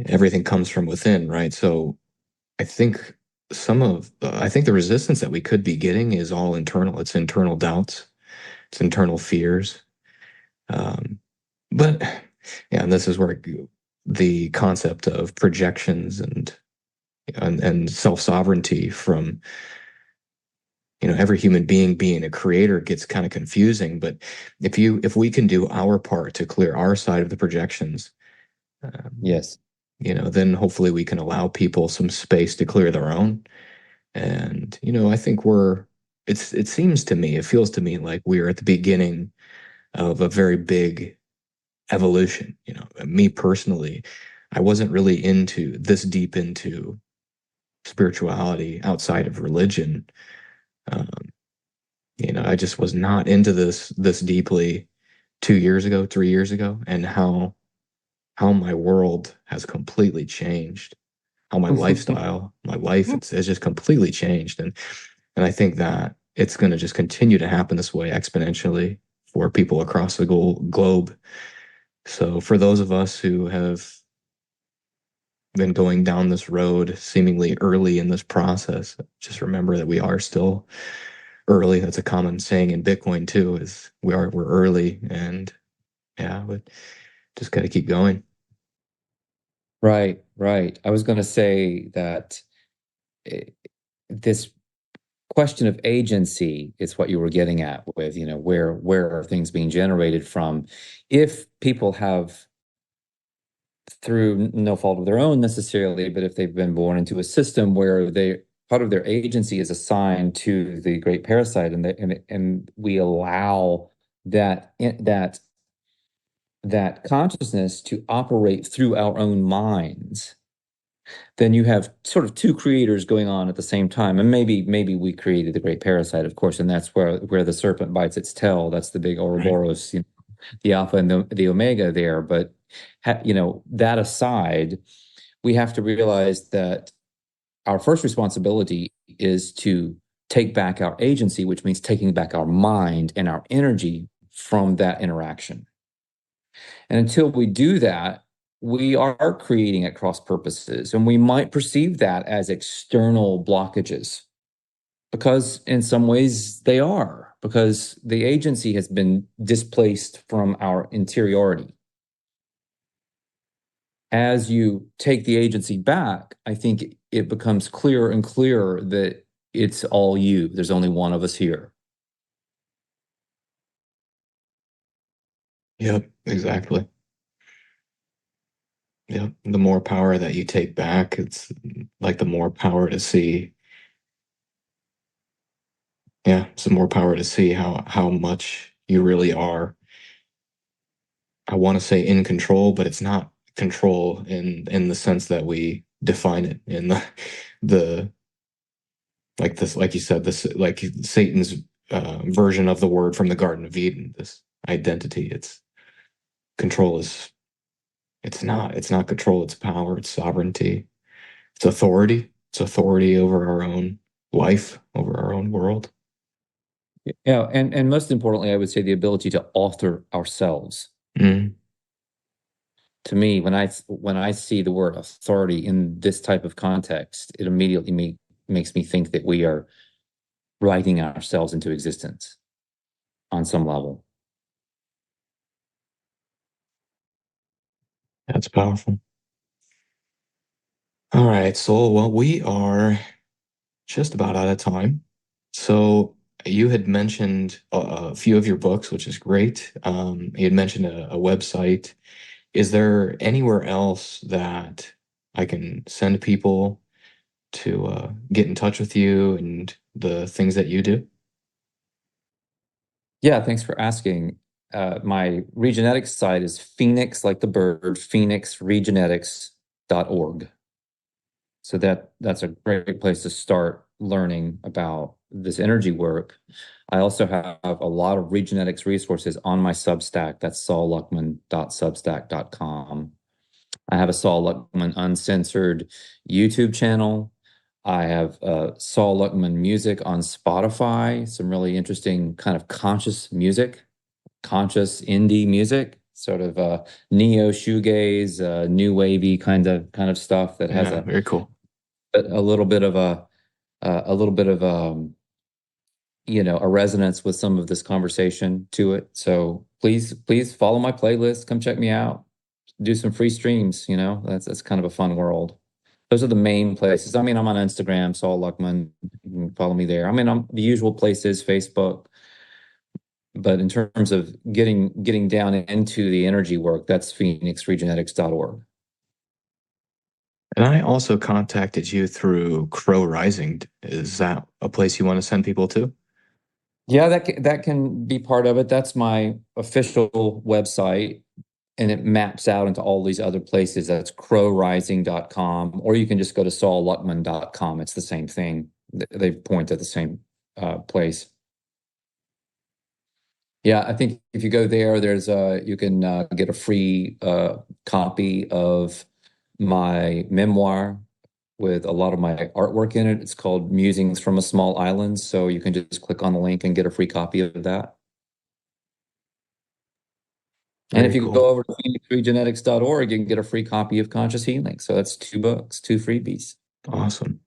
S1: everything comes from within, right? So I think I think the resistance that we could be getting is all internal. It's internal doubts, it's internal fears. Um, but yeah, and this is where the concept of projections and self-sovereignty from every human being a creator gets kind of confusing. But if we can do our part to clear our side of the projections, um,
S2: Yes.
S1: then hopefully we can allow people some space to clear their own. And I think it seems to me, it feels to me like we're at the beginning of a very big evolution. Me personally, I wasn't really into this deep into spirituality outside of religion. Um, I just was not into this deeply 2 years ago, 3 years ago, and how my world has completely changed, how my lifestyle, my life, it's just completely changed. And I think that it's going to just continue to happen this way exponentially for people across the globe. So for those of us who have been going down this road seemingly early in this process, just remember that we are still early. That's a common saying in Bitcoin too, is we're early, and yeah, but just got to keep going.
S2: Right, right. I was going to say that eh, this question of agency is what you were getting at with, where are things being generated from? If people have, through no fault of their own necessarily, but if they've been born into a system where they part of their agency is assigned to the great parasite, and we allow that consciousness to operate through our own minds, then you have sort of two creators going on at the same time. And maybe we created the great parasite, of course, and that's where the serpent bites its tail. That's the big
S1: Right.
S2: Ouroboros, the alpha and the omega there. But that aside, we have to realize that our first responsibility is to take back our agency, which means taking back our mind and our energy from that interaction. And until we do that, we are creating at cross purposes, and we might perceive that as external blockages because, in some ways, they are, because the agency has been displaced from our interiority. As you take the agency back, I think it becomes clearer and clearer that it's all you. There's only one of us here.
S1: Yep, exactly. Yep. The more power that you take back, it's like the more power to see. Yeah, it's the more power to see how much you really are. I want to say in control, but it's not control in the sense that we define it in the like this, like you said, this like Satan's version of the word from the Garden of Eden, this identity. It's control is it's not control, it's power, it's sovereignty, it's authority. It's authority over our own life, over our own world.
S2: Yeah, and most importantly, I would say the ability to author ourselves.
S1: Mm,
S2: To me, when I see the word authority in this type of context, it immediately makes me think that we are writing ourselves into existence on some level.
S1: that's powerful. All right, so well, we are just about out of time. So you had mentioned a few of your books, which is great. You had mentioned a website. Is there anywhere else that I can send people to get in touch with you and the things that you do?
S2: Yeah, thanks for asking. My Regenetics site is Phoenix, like the bird, phoenixregenetics.org. So that's a great place to start learning about this energy work. I also have a lot of Regenetics resources on my Substack. That's solluckman.substack.com. I have a Sol Luckman Uncensored YouTube channel. I have Sol Luckman music on Spotify, some really interesting kind of conscious music, conscious indie music, sort of neo shoegaze, new wavy kind of stuff that has
S1: Yeah, very cool.
S2: a little bit of a little bit of a resonance with some of this conversation to it. So please follow my playlist. Come check me out. Do some free streams. That's kind of a fun world. Those are the main places. I mean, I'm on Instagram, Sol Luckman. You can follow me there. I mean, I'm the usual places, Facebook. But in terms of getting down into the energy work, that's phoenixregenetics.org.
S1: And I also contacted you through Crow Rising. Is that a place you want to send people to?
S2: Yeah, that can be part of it. That's my official website, and it maps out into all these other places. That's crowrising.com, or you can just go to solluckman.com. It's the same thing. They point at the same place. Yeah, I think if you go there, you can get a free copy of my memoir with a lot of my artwork in it. It's called Musings from a Small Island. So you can just click on the link and get a free copy of that. And if
S1: Very
S2: you go
S1: cool.
S2: over to phoenixregenetics.org, you can get a free copy of Conscious Healing. So that's 2 books, 2 freebies.
S1: Awesome.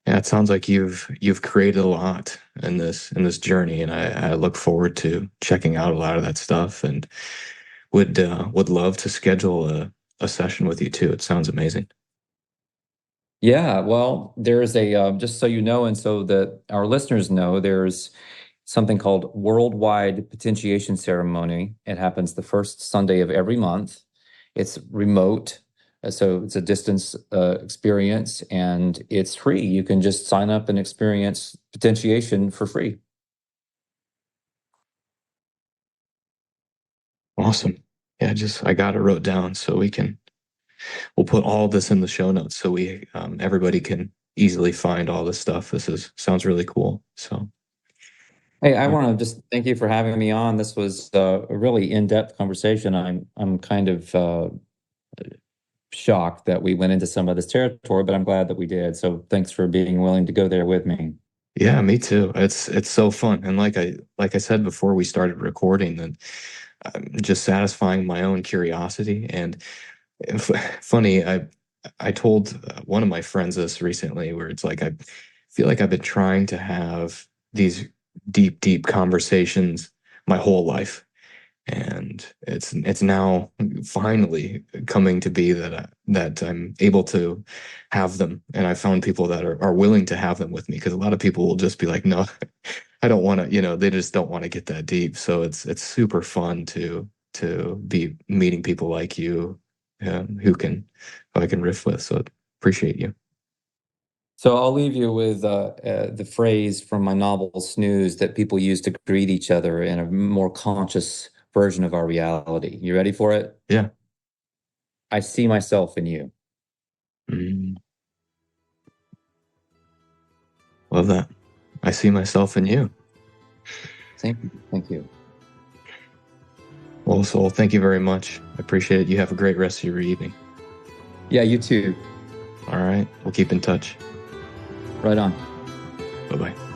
S1: Yeah, it sounds like you've created a lot in this journey, and I look forward to checking out a lot of that stuff, and would love to schedule a session with you too. It sounds amazing.
S2: Yeah, well, there's just so you know, and so that our listeners know, there's something called Worldwide Potentiation Ceremony. It happens the first Sunday of every month. It's remote, so it's a distance experience, and it's free. You can just sign up and experience potentiation for free.
S1: Awesome. Yeah, just I got it wrote down so we'll put all this in the show notes so we everybody can easily find all this stuff. This is sounds really cool. So
S2: Hey, I want to just thank you for having me on. This was a really in-depth conversation. I'm kind of shocked that we went into some of this territory, but I'm glad that we did. So thanks for being willing to go there with me.
S1: yeah, me too. It's so fun. And like I said before we started recording, that I'm just satisfying my own curiosity. And funny, I told one of my friends this recently, where it's like I feel like I've been trying to have these deep conversations my whole life, and it's now finally coming to be that I'm able to have them, and I found people that are willing to have them with me, because a lot of people will just be like, no, I don't want to, they just don't want to get that deep. So it's super fun to be meeting people like you, who I can riff with. So appreciate you.
S2: So I'll leave you with the phrase from my novel Snooze that people use to greet each other in a more conscious version of our reality. You ready for it?
S1: Yeah.
S2: I see myself in you.
S1: Love that. I see myself in you.
S2: Thank you. Thank you.
S1: Well, Sol, thank you very much. I appreciate it. You have a great rest of your evening.
S2: Yeah, you too.
S1: All right. We'll keep in touch.
S2: Right on.
S1: Bye-bye.